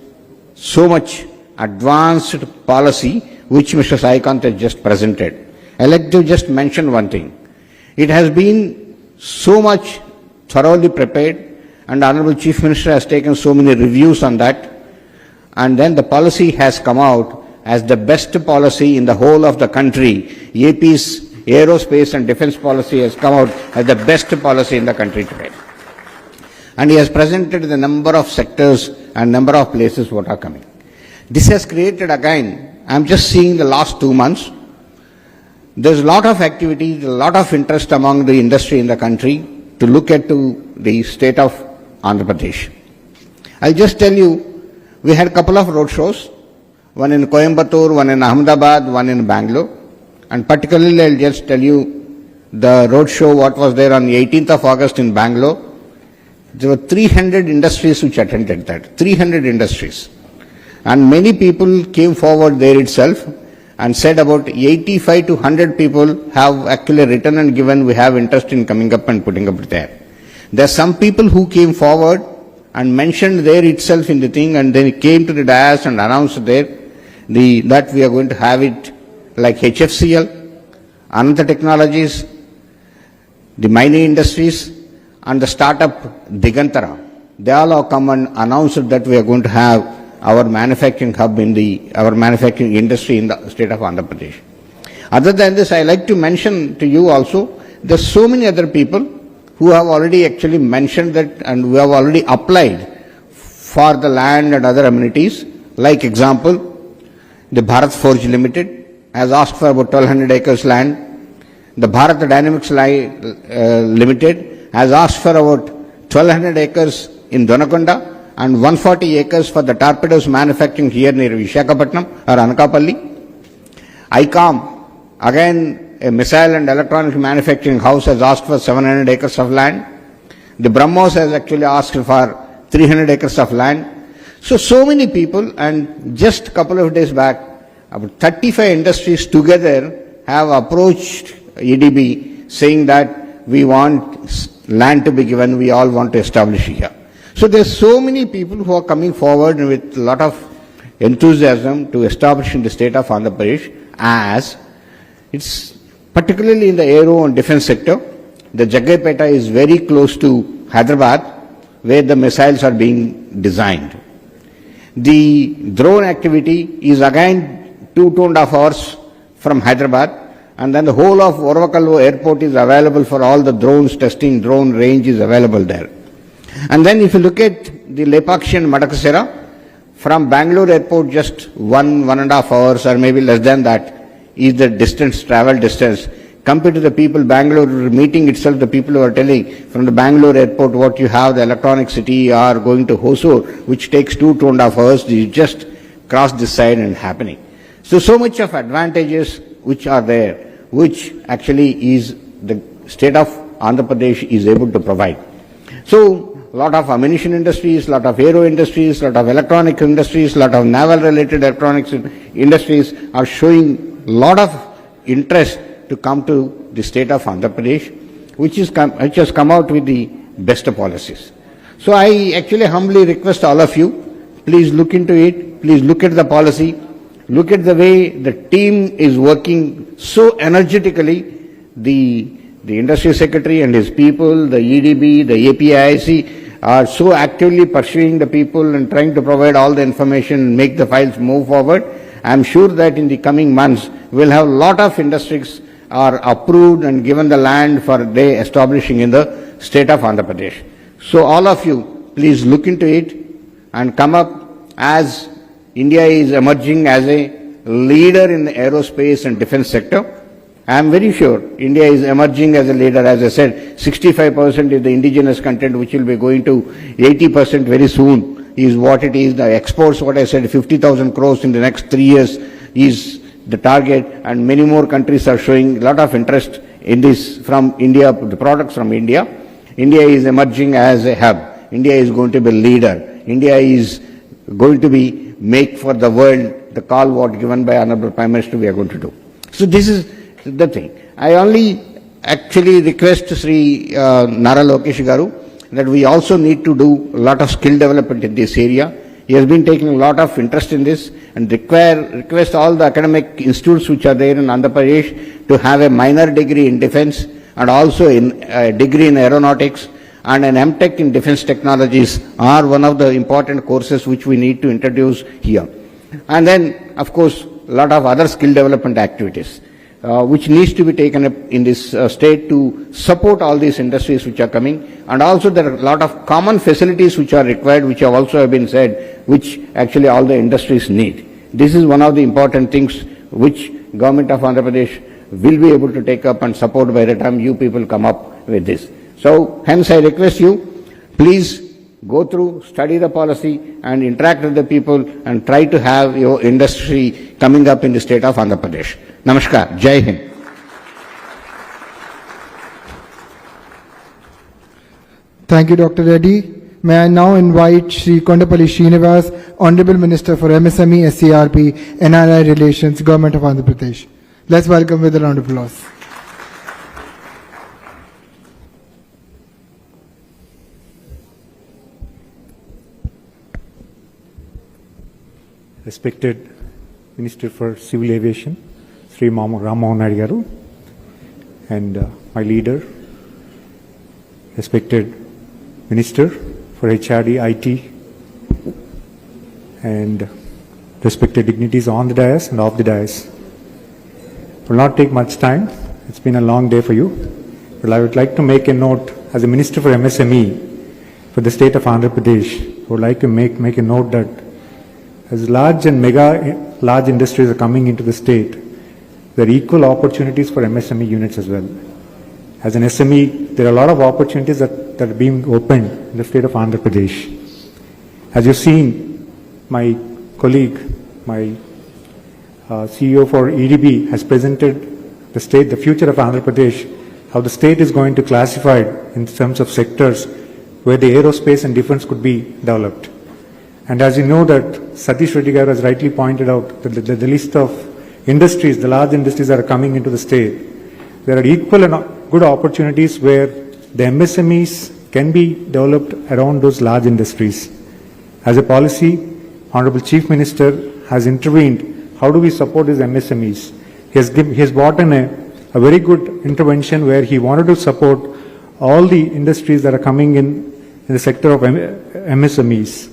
so much advanced policy, which Mr. Sai Kant has just presented. I'd like to just mention one thing. It has been so much thoroughly prepared, and Honorable Chief Minister has taken so many reviews on that, and then the policy has come out as the best policy in the whole of the country. AP's aerospace and defense policy has come out as the best policy in the country today. And he has presented the number of sectors and number of places what are coming. This has created again, I'm just seeing the last 2 months, there's a lot of activity, a lot of interest among the industry in the country to look at to the state of Andhra Pradesh. I'll just tell you, we had a couple of road shows, one in Coimbatore, one in Ahmedabad, one in Bangalore, and particularly I'll just tell you the road show what was there on the 18th of August in Bangalore. There were 300 industries which attended that, 300 industries. And many people came forward there itself and said about 85 to 100 people have actually written and given we have interest in coming up and putting up there. There are some people who came forward and mentioned there itself in the thing, and then came to the dais and announced there that we are going to have it like HFCL, Ananta Technologies, the mining industries, and the startup Digantara. They all have come and announced that we are going to have our manufacturing hub our manufacturing industry in the state of Andhra Pradesh. Other than this, I like to mention to you also, there's so many other people who have already actually mentioned that and who have already applied for the land and other amenities. Like example, the Bharat Forge Limited has asked for about 1200 acres land. The Bharat Dynamics Limited has asked for about 1200 acres in Donakonda and 140 acres for the torpedoes manufacturing here near Vishakhapatnam or Anakapalli. ICOM, again a missile and electronic manufacturing house, has asked for 700 acres of land. The BrahMos has actually asked for 300 acres of land. So many people, and just a couple of days back, about 35 industries together have approached EDB saying that we want land to be given, we all want to establish here. So there's so many people who are coming forward with a lot of enthusiasm to establish in the state of Andhra Pradesh, as it's particularly in the aero and defense sector. The Jagaipeta is very close to Hyderabad, where the missiles are being designed. The drone activity is again 2.5 hours from Hyderabad, and then the whole of Orvakallu airport is available for all the drones testing. Drone range is available there. And then if you look at the Lepakshi and Madakasera, from Bangalore airport just 1.5 hours or maybe less than that is the distance, travel distance. Compared to the people, Bangalore meeting itself, the people who are telling from the Bangalore airport what you have, the electronic city, or going to Hosur, which takes 2.5 hours, you just cross this side and happening. So much of advantages which are there, which actually is the state of Andhra Pradesh is able to provide. So, lot of ammunition industries, lot of aero industries, lot of electronic industries, lot of naval related electronics industries are showing lot of interest to come to the state of Andhra Pradesh, which has come out with the best policies. So I actually humbly request all of you, please look into it, please look at the policy, look at the way the team is working so energetically, the industry secretary and his people, the EDB, the APIIC are so actively pursuing the people and trying to provide all the information and make the files move forward. I am sure that in the coming months, we'll have a lot of industries are approved and given the land for they establishing in the state of Andhra Pradesh. So all of you, please look into it and come up, as India is emerging as a leader in the aerospace and defense sector. I am very sure India is emerging as a leader. As I said, 65% is the indigenous content, which will be going to 80% very soon, is what it is. The exports, what I said, 50,000 crores in the next 3 years is the target, and many more countries are showing a lot of interest in this from India, the products from India. India is emerging as a hub. India is going to be a leader. India is going to be make for the world the call what given by Honorable Prime Minister we are going to do. So this is the thing. I only actually request Sri Nara Lokesh Garu that we also need to do a lot of skill development in this area. He has been taking a lot of interest in this and request all the academic institutes which are there in Andhra Pradesh to have a minor degree in defense and also in a degree in aeronautics, and an MTech in defense technologies are one of the important courses which we need to introduce here. And then, of course, a lot of other skill development activities which needs to be taken up in this state to support all these industries which are coming. And also there are a lot of common facilities which are required, which have also been said, which actually all the industries need. This is one of the important things which Government of Andhra Pradesh will be able to take up and support by the time you people come up with this. So hence I request you, please go through, study the policy and interact with the people and try to have your industry coming up in the state of Andhra Pradesh. Namaskar. Jai Hind. Thank you, Dr. Reddy. May I now invite Shri Kondapalli Srinivas, Honorable Minister for MSME, SCRP, NRI Relations, Government of Andhra Pradesh. Let's welcome with a round of applause. Respected Minister for Civil Aviation, Sri Rammohan Naidu Garu, and my leader, respected Minister for HRD, IT and respected dignitaries on the dais and off the dais. It will not take much time. It's been a long day for you. But I would like to make a note as a Minister for MSME for the state of Andhra Pradesh. I would like to make a note that as large and large industries are coming into the state, there are equal opportunities for MSME units as well. As an SME, there are a lot of opportunities that are being opened in the state of Andhra Pradesh. As you've seen, my colleague, my CEO for EDB has presented the future of Andhra Pradesh, how the state is going to classify in terms of sectors where the aerospace and defense could be developed. And as you know that Satish Reddy Garu has rightly pointed out that the list of industries, the large industries that are coming into the state, there are equal and good opportunities where the MSMEs can be developed around those large industries. As a policy, Honorable Chief Minister has intervened. How do we support these MSMEs? He has brought in a very good intervention where he wanted to support all the industries that are coming in the sector of MSMEs.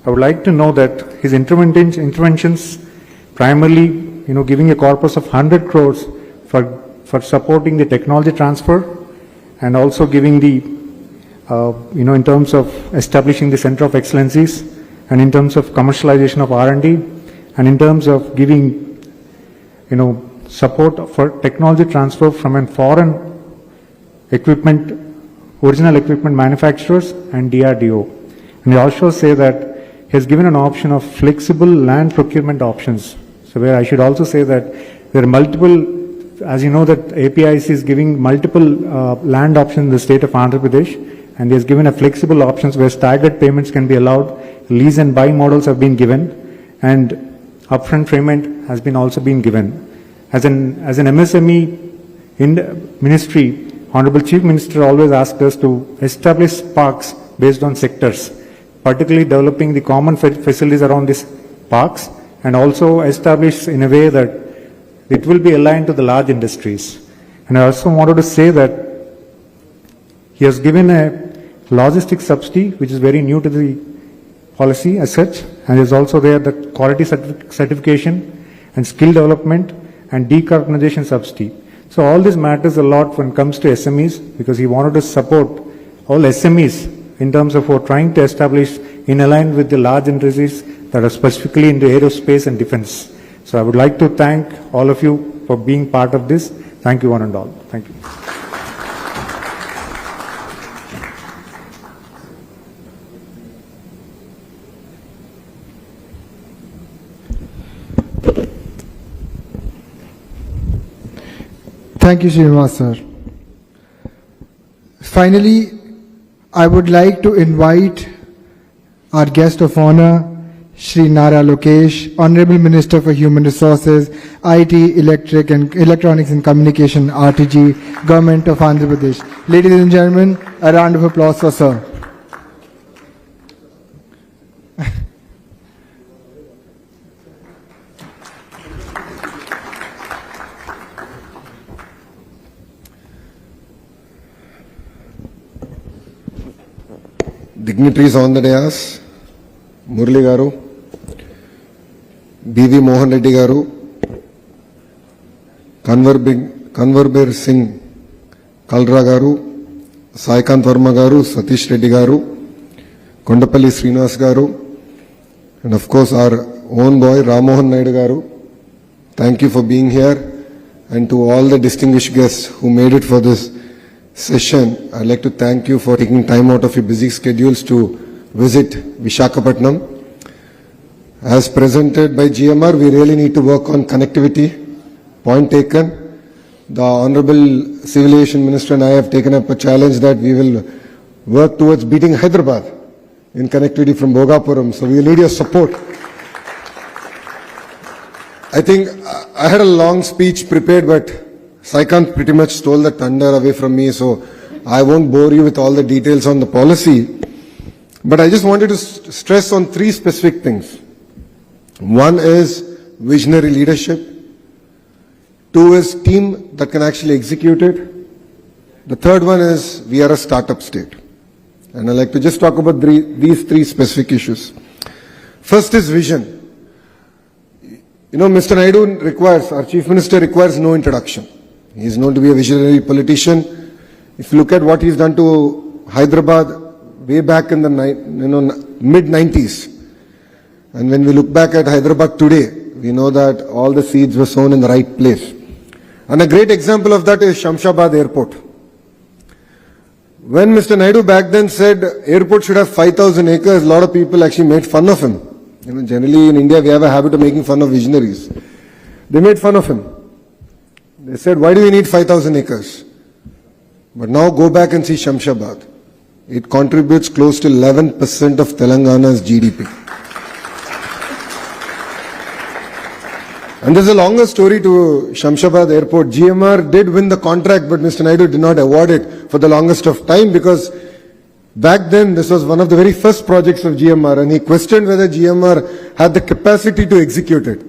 I would like to know that his interventions primarily, giving a corpus of 100 crores for supporting the technology transfer and also giving the, in terms of establishing the center of excellencies and in terms of commercialization of R&D and in terms of giving, support for technology transfer from a foreign original equipment manufacturers and DRDO. And I also say that he has given an option of flexible land procurement options. So where I should also say that there are multiple, as you know that APIC is giving multiple land options in the state of Andhra Pradesh, and he has given a flexible options where staggered payments can be allowed, lease and buy models have been given, and upfront payment has been also been given. As an MSME ministry, Honorable Chief Minister always asked us to establish parks based on sectors, particularly developing the common facilities around these parks and also establish in a way that it will be aligned to the large industries. And I also wanted to say that he has given a logistics subsidy, which is very new to the policy as such, and is also there the quality certification and skill development and decarbonization subsidy. So all this matters a lot when it comes to SMEs because he wanted to support all SMEs in terms of trying to establish in alignment with the large industries that are specifically into aerospace and defense. So I would like to thank all of you for being part of this. Thank you one and all. Thank you. Thank you, Srinivas sir. Finally, I would like to invite our guest of honor, Shri Nara Lokesh, Honorable Minister for Human Resources, IT, Electronics and Communication, RTG, Government of Andhra Pradesh. Ladies and gentlemen, a round of applause for sir. Dignitaries on the dais, Murli Garu, B.V. Mohan Reddy Garu, Kanwarbir Singh Kalra Garu, Saikant Verma Garu, Satish Reddy Garu, Kondapalli Srinivas Garu, and of course our own boy Ramohan Naidu Garu. Thank you for being here, and to all the distinguished guests who made it for this session, I'd like to thank you for taking time out of your busy schedules to visit Visakhapatnam. As presented by GMR, we really need to work on connectivity. Point taken. The Honorable Civil Aviation Minister and I have taken up a challenge that we will work towards beating Hyderabad in connectivity from Bhogapuram. So we will need your support. I think I had a long speech prepared, but Saikant pretty much stole the thunder away from me, so I won't bore you with all the details on the policy. But I just wanted to stress on three specific things. One is visionary leadership. Two is team that can actually execute it. The third one is we are a startup state. And I'd like to just talk about these three specific issues. First is vision. You know, Mr. Naidu requires, our Chief Minister requires no introduction. He is known to be a visionary politician. If you look at what he's done to Hyderabad way back in the mid-90s, and when we look back at Hyderabad today, we know that all the seeds were sown in the right place. And a great example of that is Shamshabad Airport. When Mr. Naidu back then said airport should have 5,000 acres, a lot of people actually made fun of him. You know, generally in India we have a habit of making fun of visionaries. They made fun of him. They said, why do we need 5,000 acres? But now go back and see Shamshabad. It contributes close to 11% of Telangana's GDP. And there's a longer story to Shamshabad Airport. GMR did win the contract, but Mr. Naidu did not award it for the longest of time because back then this was one of the very first projects of GMR and he questioned whether GMR had the capacity to execute it.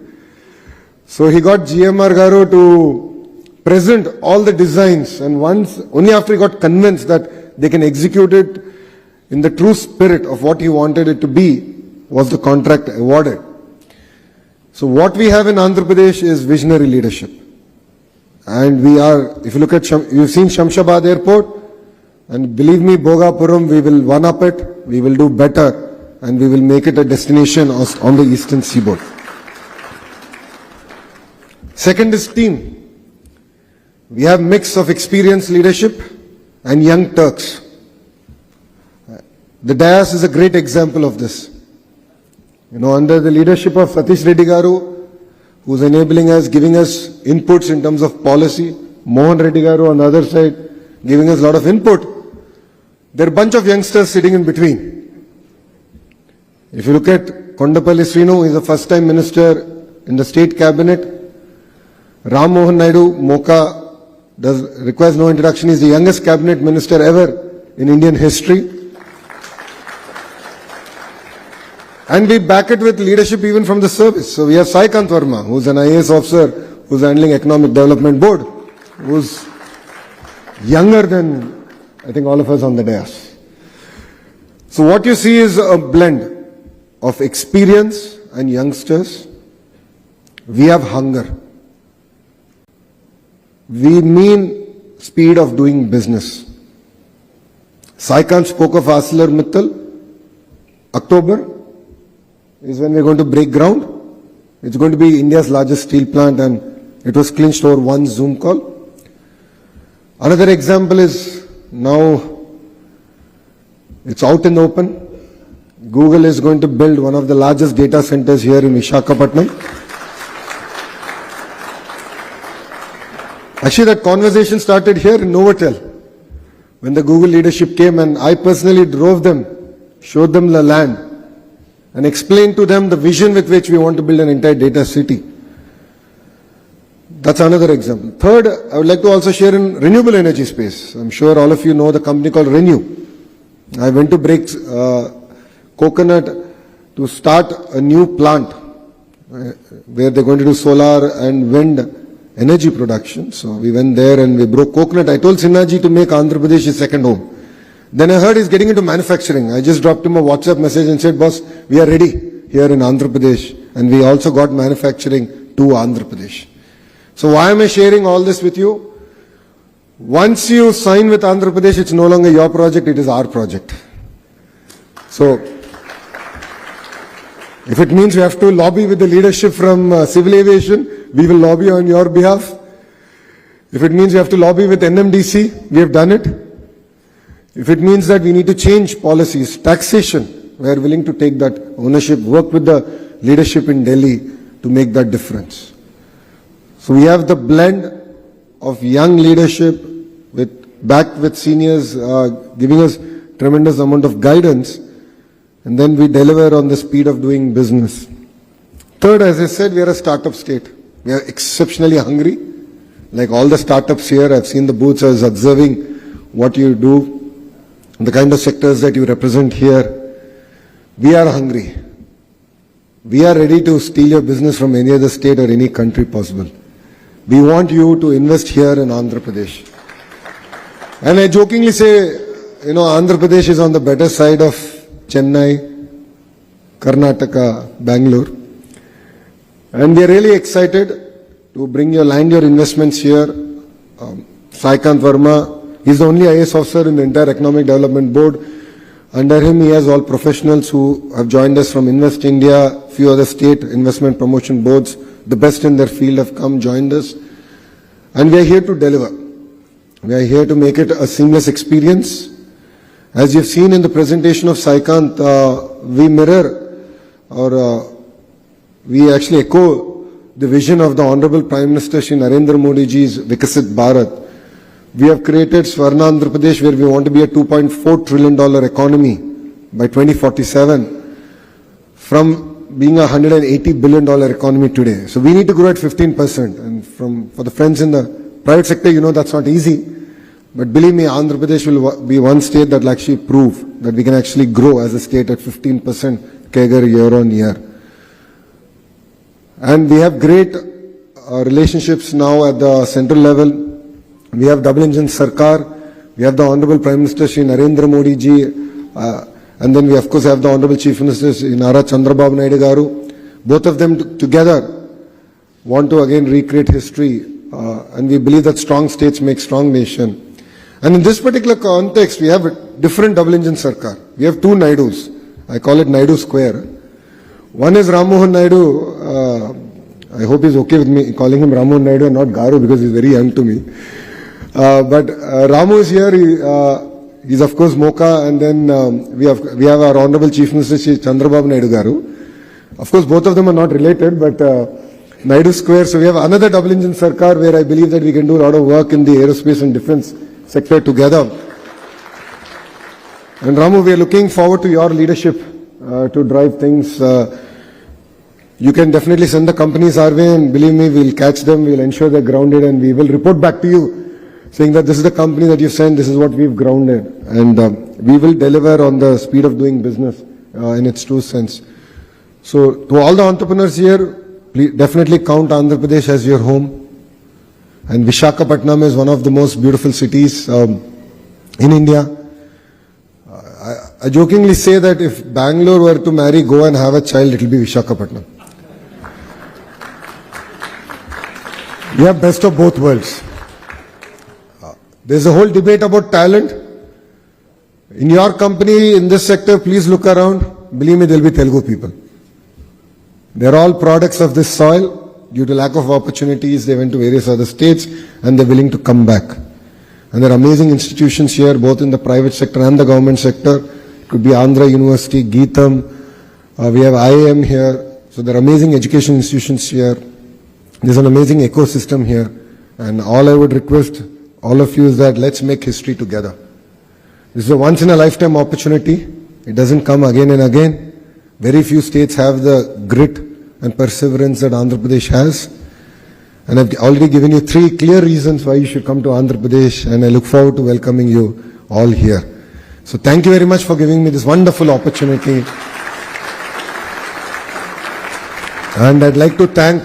So he got GMR Garu to present all the designs, and only after he got convinced that they can execute it in the true spirit of what he wanted it to be, was the contract awarded. So what we have in Andhra Pradesh is visionary leadership. And we are, if you look at, you've seen Shamshabad Airport, and believe me, Bhogapuram, we will one-up it, we will do better, and we will make it a destination on the eastern seaboard. Second is team. We have mix of experienced leadership and young Turks. The Dayas is a great example of this. You know, under the leadership of Satish Reddy Garu, who's enabling us, giving us inputs in terms of policy, Mohan Reddy Garu on the other side, giving us a lot of input. There are a bunch of youngsters sitting in between. If you look at Kondapalli Srinu, he's a first-time minister in the state cabinet. Ram Mohan Naidu, Mocha, requires no introduction. He's the youngest cabinet minister ever in Indian history. And we back it with leadership even from the service. So we have Saikant Verma, who's an IAS officer, who's handling Economic Development Board, who's younger than, I think, all of us on the dais. So what you see is a blend of experience and youngsters. We have hunger. We mean speed of doing business. Saikant spoke of ArcelorMittal. October is when we're going to break ground. It's going to be India's largest steel plant, and it was clinched over one Zoom call. Another example is now it's out in the open. Google is going to build one of the largest data centers here in Visakhapatnam. Actually, that conversation started here in Novotel when the Google leadership came, and I personally drove them, showed them the land, and explained to them the vision with which we want to build an entire data city. That's another example. Third, I would like to also share in renewable energy space. I'm sure all of you know the company called Renew. I went to break coconut to start a new plant where they're going to do solar and wind energy production. So we went there and we broke coconut. I told Sinhaji to make Andhra Pradesh his second home. Then I heard he's getting into manufacturing. I just dropped him a WhatsApp message and said, boss, we are ready here in Andhra Pradesh. And we also got manufacturing to Andhra Pradesh. So why am I sharing all this with you? Once you sign with Andhra Pradesh, it's no longer your project, it is our project. So if it means we have to lobby with the leadership from civil aviation, we will lobby on your behalf. If it means we have to lobby with NMDC, we have done it. If it means that we need to change policies, taxation, we are willing to take that ownership, work with the leadership in Delhi to make that difference. So we have the blend of young leadership backed with seniors giving us tremendous amount of guidance, and then we deliver on the speed of doing business. Third, as I said, we are a startup state. We are exceptionally hungry. Like all the startups here, I've seen the booths, I was observing what you do, the kind of sectors that you represent here. We are hungry. We are ready to steal your business from any other state or any country possible. We want you to invest here in Andhra Pradesh. And I jokingly say, Andhra Pradesh is on the better side of Chennai, Karnataka, Bangalore. And we are really excited to land your investments here. Saikant Verma, he's the only IAS officer in the entire Economic Development Board. Under him, he has all professionals who have joined us from Invest India, few other state investment promotion boards. The best in their field have come, joined us. And we are here to deliver. We are here to make it a seamless experience. As you've seen in the presentation of Saikant, we mirror or we actually echo the vision of the Honorable Prime Minister Shri Narendra Modi ji's Vikasit Bharat. We have created Swarna Andhra Pradesh, where we want to be a $2.4 trillion economy by 2047 from being a $180 billion economy today. So we need to grow at 15%. And for the friends in the private sector, you know that's not easy. But believe me, Andhra Pradesh will be one state that will actually prove that we can actually grow as a state at 15% CAGR year on year. And we have great relationships now at the central level. We have double engine Sarkar, we have the Honorable Prime Minister Shri Narendra Modi ji, and then we of course have the Honorable Chief Minister Shri Nara Chandrababu Naidu Garu. Both of them together want to again recreate history, and we believe that strong states make strong nation. And in this particular context, we have a different double engine Sarkar. We have two Naidus. I call it Naidu Square. One is Ram Mohan Naidu. I hope he's okay with me calling him Ram Mohan Naidu and not Garu because he's very young to me. But Ramu is here. He's of course Mocha, and then we have our Honorable Chief Minister Shri Chandrababu Naidu Garu. Of course, both of them are not related, but Naidu Square. So we have another double engine Sarkar where I believe that we can do a lot of work in the aerospace and defense sector together. And Ramu, we are looking forward to your leadership to drive things. You can definitely send the companies our way, and believe me, we'll catch them, we'll ensure they're grounded, and we will report back to you saying that this is the company that you sent, this is what we've grounded. And we will deliver on the speed of doing business in its true sense. So to all the entrepreneurs here, please definitely count Andhra Pradesh as your home. And Visakhapatnam is one of the most beautiful cities in India. I jokingly say that if Bangalore were to marry Goa and have a child, it will be Visakhapatnam. You have best of both worlds. There's a whole debate about talent. In your company, in this sector, please look around. Believe me, there will be Telugu people. They're all products of this soil. Due to lack of opportunities, they went to various other states and they're willing to come back. And there are amazing institutions here, both in the private sector and the government sector. It could be Andhra University, Geetham. We have IIM here. So there are amazing education institutions here. There's an amazing ecosystem here. And all I would request all of you is that let's make history together. This is a once in a lifetime opportunity. It doesn't come again and again. Very few states have the grit and perseverance that Andhra Pradesh has. And I've already given you 3 clear reasons why you should come to Andhra Pradesh, and I look forward to welcoming you all here. So thank you very much for giving me this wonderful opportunity. And I'd like to thank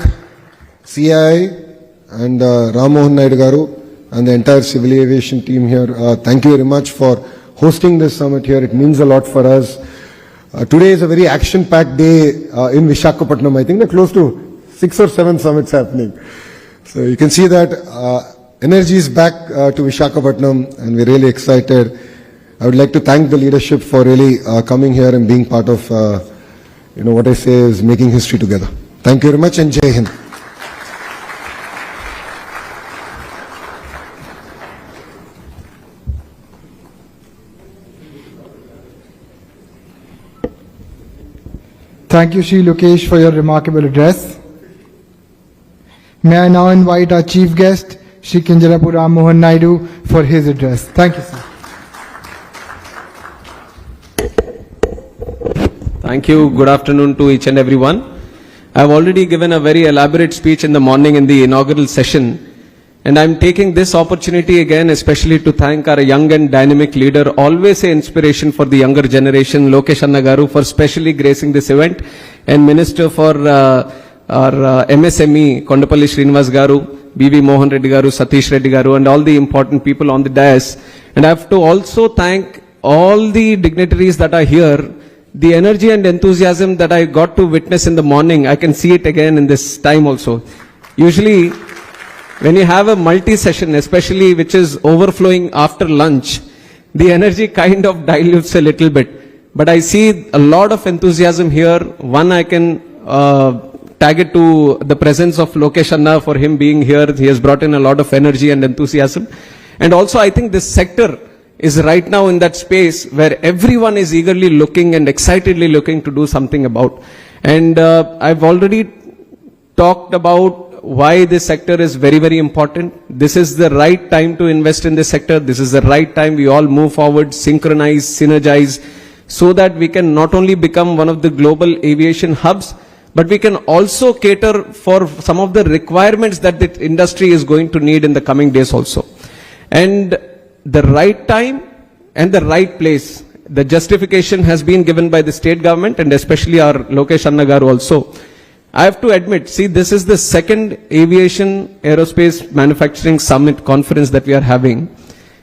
CII and Ram Mohan Naidu Garu and the entire civil aviation team here. Thank you very much for hosting this summit here. It means a lot for us. Today is a very action-packed day in Visakhapatnam. I think there are close to 6 or 7 summits happening. So you can see that energy is back to Visakhapatnam, and we're really excited. I would like to thank the leadership for really coming here and being part of, what I say is making history together. Thank you very much, and Jai Hind. Thank you, Shri Lokesh, for your remarkable address. May I now invite our chief guest, Shri Kinjarapu Ram Mohan Naidu, for his address. Thank you, sir. Thank you. Good afternoon to each and everyone. I have already given a very elaborate speech in the morning in the inaugural session. And I'm taking this opportunity again, especially to thank our young and dynamic leader, always an inspiration for the younger generation, Lokesh Anna Garu, for specially gracing this event, and Minister for our MSME, Kondapalli Srinivas Garu, B.V. Mohan Reddy Garu, Satish Reddy Garu, and all the important people on the dais. And I have to also thank all the dignitaries that are here. the energy and enthusiasm that I got to witness in the morning, I can see it again in this time also. Usually, when you have a multi-session, especially which is overflowing after lunch, the energy kind of dilutes a little bit. But I see a lot of enthusiasm here. One, I can tag it to the presence of Lokesh Anna for him being here. He has brought in a lot of energy and enthusiasm. And also, I think this sector is right now in that space where everyone is eagerly looking and excitedly looking to do something about. And I've already talked about why this sector is very, very important. This is the right time to invest in this sector. This is the right time we all move forward, synchronize, synergize, so that we can not only become one of the global aviation hubs, but we can also cater for some of the requirements that the industry is going to need in the coming days also. And the right time and the right place. The justification has been given by the state government and especially our Lokesh Anna garu also. I have to admit, see, this is the second aviation aerospace manufacturing summit conference that we are having.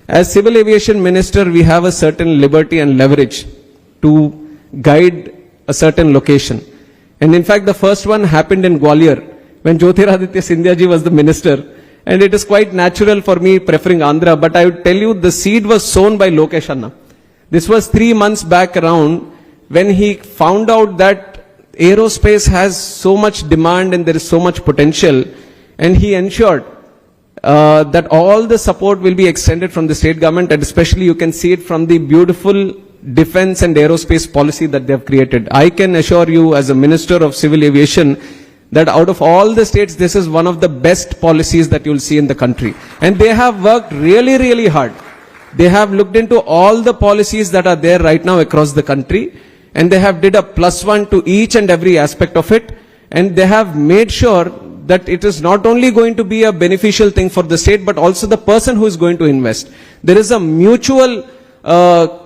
As civil aviation minister, we have a certain liberty and leverage to guide a certain location. And in fact, the first one happened in Gwalior when Jyotiraditya Scindia ji was the minister. And it is quite natural for me preferring Andhra, but I would tell you the seed was sown by Lokesh Anna. This was 3 months back around when he found out that aerospace has so much demand and there is so much potential, and he ensured that all the support will be extended from the state government, and especially you can see it from the beautiful defense and aerospace policy that they have created. I can assure you as a Minister of Civil Aviation that out of all the states, this is one of the best policies that you'll see in the country. And they have worked really, really hard. They have looked into all the policies that are there right now across the country, and they have did a +1 to each and every aspect of it, and they have made sure that it is not only going to be a beneficial thing for the state, but also the person who is going to invest. There is a mutual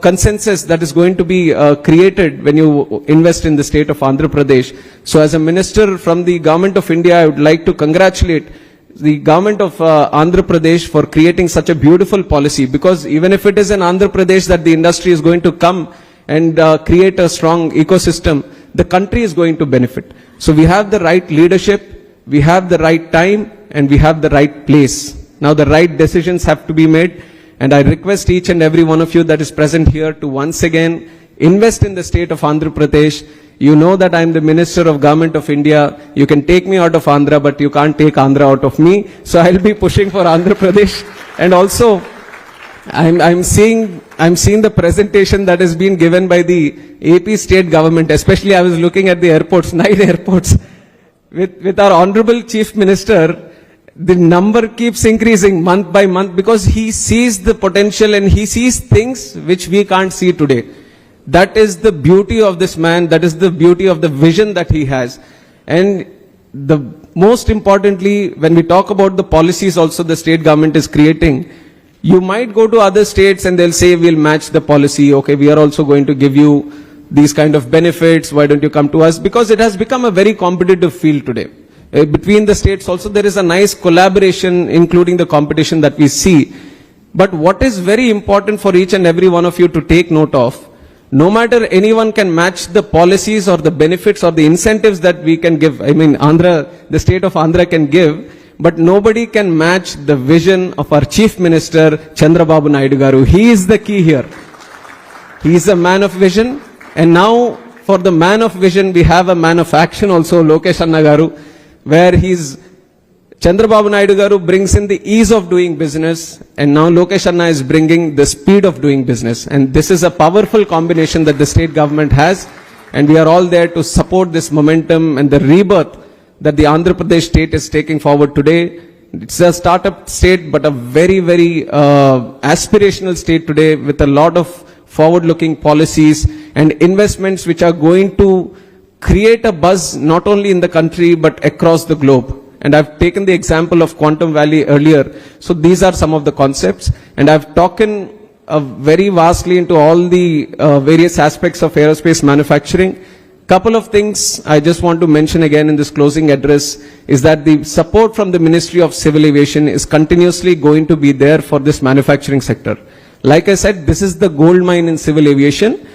consensus that is going to be created when you invest in the state of Andhra Pradesh. So as a minister from the government of India, I would like to congratulate the government of Andhra Pradesh for creating such a beautiful policy, because even if it is in Andhra Pradesh that the industry is going to come and create a strong ecosystem, the country is going to benefit. So we have the right leadership, we have the right time, and we have the right place. Now the right decisions have to be made. And I request each and every one of you that is present here to once again invest in the state of Andhra Pradesh. You know that I am the Minister of Government of India. You can take me out of Andhra, but you can't take Andhra out of me. So I'll be pushing for Andhra Pradesh. And also, I'm seeing the presentation that has been given by the AP state government. Especially I was looking at the airports, 9 airports. With our Honorable Chief Minister, the number keeps increasing month by month because he sees the potential and he sees things which we can't see today. That is the beauty of this man. That is the beauty of the vision that he has. And the most importantly, when we talk about the policies also the state government is creating, you might go to other states and they'll say, we'll match the policy. Okay, we are also going to give you these kind of benefits. Why don't you come to us? Because it has become a very competitive field today. Between the states also there is a nice collaboration, including the competition that we see. But what is very important for each and every one of you to take note of, no matter anyone can match the policies or the benefits or the incentives that we can give. I mean, Andhra, the state of Andhra can give, but nobody can match the vision of our Chief Minister, Chandrababu Naidu garu. He is the key here. He is a man of vision. And now, for the man of vision, we have a man of action also, Lokesh Anna garu, where Chandrababu Naidu garu brings in the ease of doing business, and now Lokesh Anna is bringing the speed of doing business. And this is a powerful combination that the state government has, and we are all there to support this momentum and the rebirth that the Andhra Pradesh state is taking forward today. It's a startup state, but a very, very aspirational state today with a lot of forward-looking policies and investments which are going to create a buzz not only in the country but across the globe. And I've taken the example of Quantum Valley earlier. So these are some of the concepts, and I've talked very vastly into all the various aspects of aerospace manufacturing. Couple of things I just want to mention again in this closing address is that the support from the Ministry of Civil Aviation is continuously going to be there for this manufacturing sector. Like I said, this is the gold mine in civil aviation.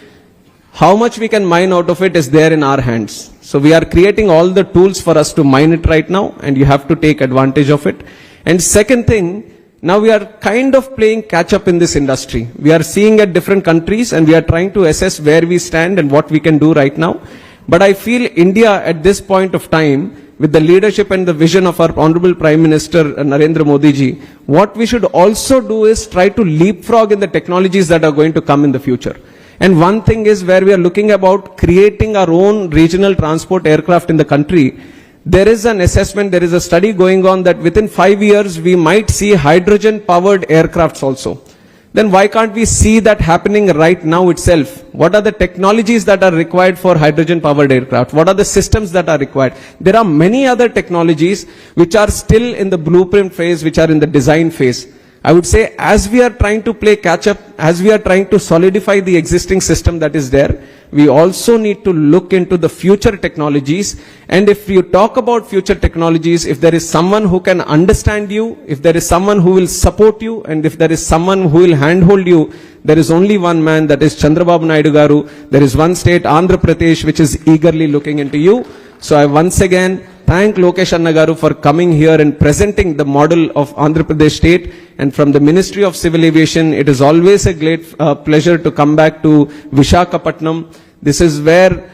how much we can mine out of it is there in our hands. So we are creating all the tools for us to mine it right now, and you have to take advantage of it. And second thing, now we are kind of playing catch up in this industry. We are seeing at different countries and we are trying to assess where we stand and what we can do right now. But I feel India at this point of time, with the leadership and the vision of our Honorable Prime Minister Narendra Modi ji, what we should also do is try to leapfrog in the technologies that are going to come in the future. And one thing is where we are looking about creating our own regional transport aircraft in the country. There is an assessment, there is a study going on that within 5 years we might see hydrogen powered aircrafts also. Then why can't we see that happening right now itself? What are the technologies that are required for hydrogen powered aircraft? What are the systems that are required? There are many other technologies which are still in the blueprint phase, which are in the design phase. I would say as we are trying to play catch up, as we are trying to solidify the existing system that is there, we also need to look into the future technologies. And if you talk about future technologies, if there is someone who can understand you, if there is someone who will support you, and if there is someone who will handhold you, there is only one man, that is Chandrababu Naidu Garu. There is one state, Andhra Pradesh, which is eagerly looking into you. So I once again thank Lokesh Anna Garu for coming here and presenting the model of Andhra Pradesh state. And from the Ministry of Civil Aviation, it is always a great pleasure to come back to Visakhapatnam. This is where,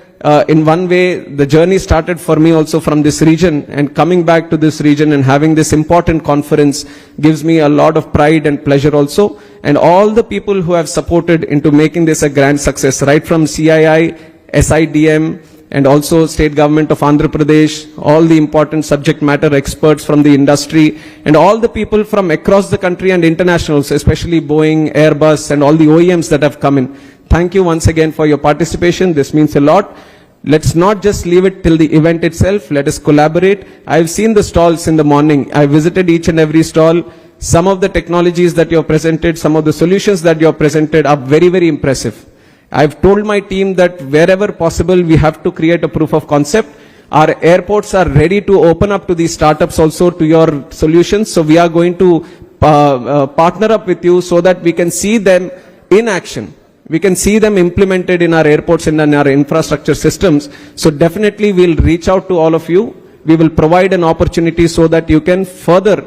in one way, the journey started for me also from this region. And coming back to this region and having this important conference gives me a lot of pride and pleasure also. And all the people who have supported into making this a grand success, right from CII, SIDM, and also state government of Andhra Pradesh, all the important subject matter experts from the industry, and all the people from across the country and internationals, especially Boeing, Airbus, and all the OEMs that have come in. Thank you once again for your participation. This means a lot. Let's not just leave it till the event itself. Let us collaborate. I've seen the stalls in the morning. I visited each and every stall. Some of the technologies that you have presented, some of the solutions that you have presented are very, very impressive. I've told my team that wherever possible, we have to create a proof of concept. Our airports are ready to open up to these startups also to your solutions. So we are going to partner up with you so that we can see them in action. We can see them implemented in our airports and in our infrastructure systems. So definitely we'll reach out to all of you. We will provide an opportunity so that you can further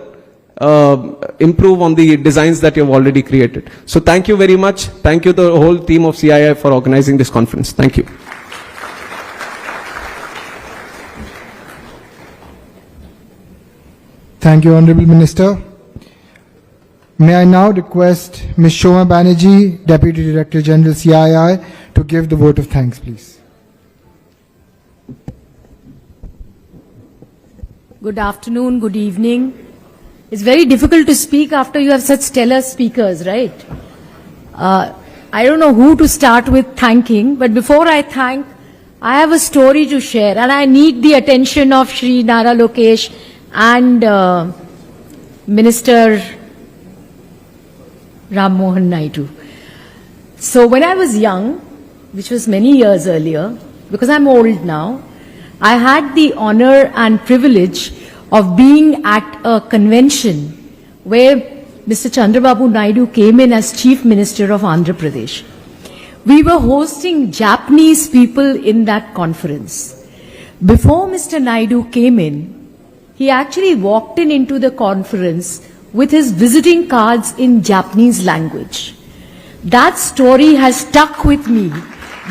improve on the designs that you have already created. So thank you very much. Thank you to the whole team of CII for organizing this conference. Thank you. Thank you, Honorable Minister. May I now request Ms. Shoma Banerjee, Deputy Director General CII, to give the vote of thanks, please. Good afternoon, good evening. It's very difficult to speak after you have such stellar speakers, right? I don't know who to start with thanking, but before I thank, I have a story to share, and I need the attention of Shri Nara Lokesh and Minister Ram Mohan Naidu. So when I was young, which was many years earlier, because I'm old now, I had the honor and privilege of being at a convention where Mr. Chandrababu Naidu came in as Chief Minister of Andhra Pradesh. We were hosting Japanese people in that conference. Before Mr. Naidu came in, he actually walked into the conference with his visiting cards in Japanese language. That story has stuck with me.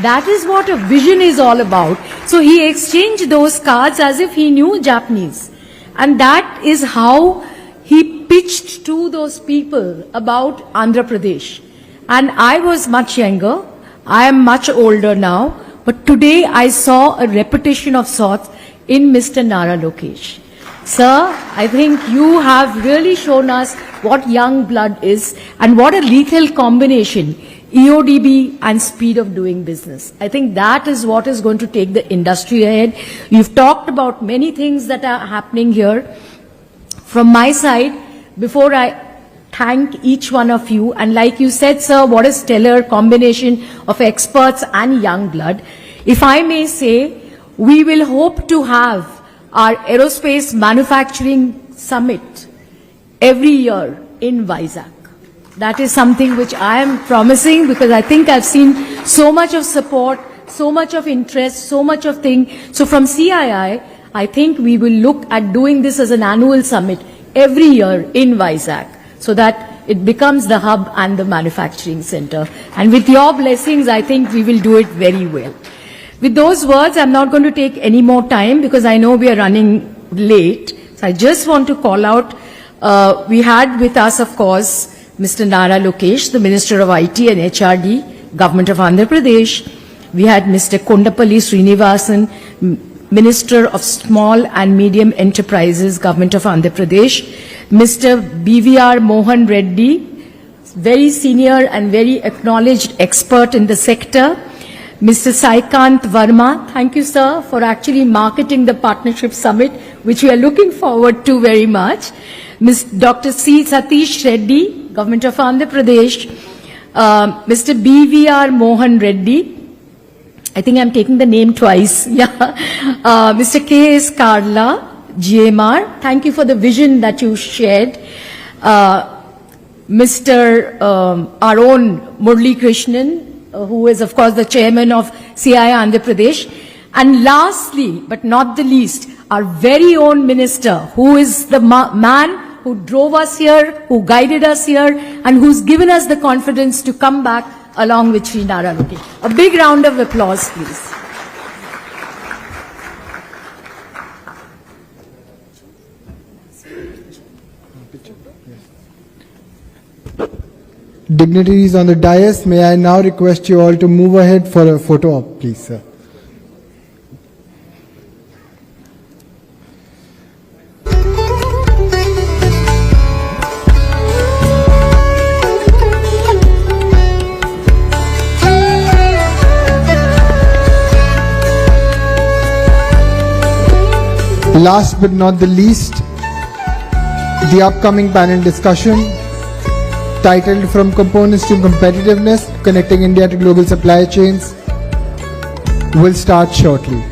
That is what a vision is all about. So he exchanged those cards as if he knew Japanese. And that is how he pitched to those people about Andhra Pradesh. And I was much younger. I am much older now. But today I saw a repetition of sorts in Mr. Nara Lokesh. Sir, I think you have really shown us what young blood is and what a lethal combination, EODB and speed of doing business. I think that is what is going to take the industry ahead. You've talked about many things that are happening here. From my side, before I thank each one of you, and like you said, sir, what a stellar combination of experts and young blood. If I may say, we will hope to have our aerospace manufacturing summit every year in Vizag. That is something which I am promising because I think I've seen so much of support so much of interest, so much of thing. So from CII, I think we will look at doing this as an annual summit every year in Vizag, so that it becomes the hub and the manufacturing center. And with your blessings, I think we will do it very well. With those words, I'm not going to take any more time because I know we are running late. So I just want to call out, we had with us, of course, Mr. Nara Lokesh, the Minister of IT and HRD, Government of Andhra Pradesh. We had Mr. Kondapalli Srinivasan, Minister of Small and Medium Enterprises, Government of Andhra Pradesh. Mr. BVR Mohan Reddy, very senior and very acknowledged expert in the sector. Mr. Saikant Verma, thank you, sir, for actually marketing the Partnership Summit, which we are looking forward to very much. Dr. C. Satish Reddy, Government of Andhra Pradesh. Mr. BVR Mohan Reddy, I think I'm taking the name twice. Yeah. Mr. K.S. Karla, GMR, thank you for the vision that you shared. Mr. Our own Murli Krishnan, who is of course the chairman of CII Andhra Pradesh. And lastly, but not the least, our very own minister, who is the man who drove us here, who guided us here, and who's given us the confidence to come back along with Sri Nara Lokesh. A big round of applause, please. Dignitaries on the dais, may I now request you all to move ahead for a photo op, please, sir. Last but not the least, the upcoming panel discussion titled From Components to Competitiveness, Connecting India to Global Supply Chains will start shortly.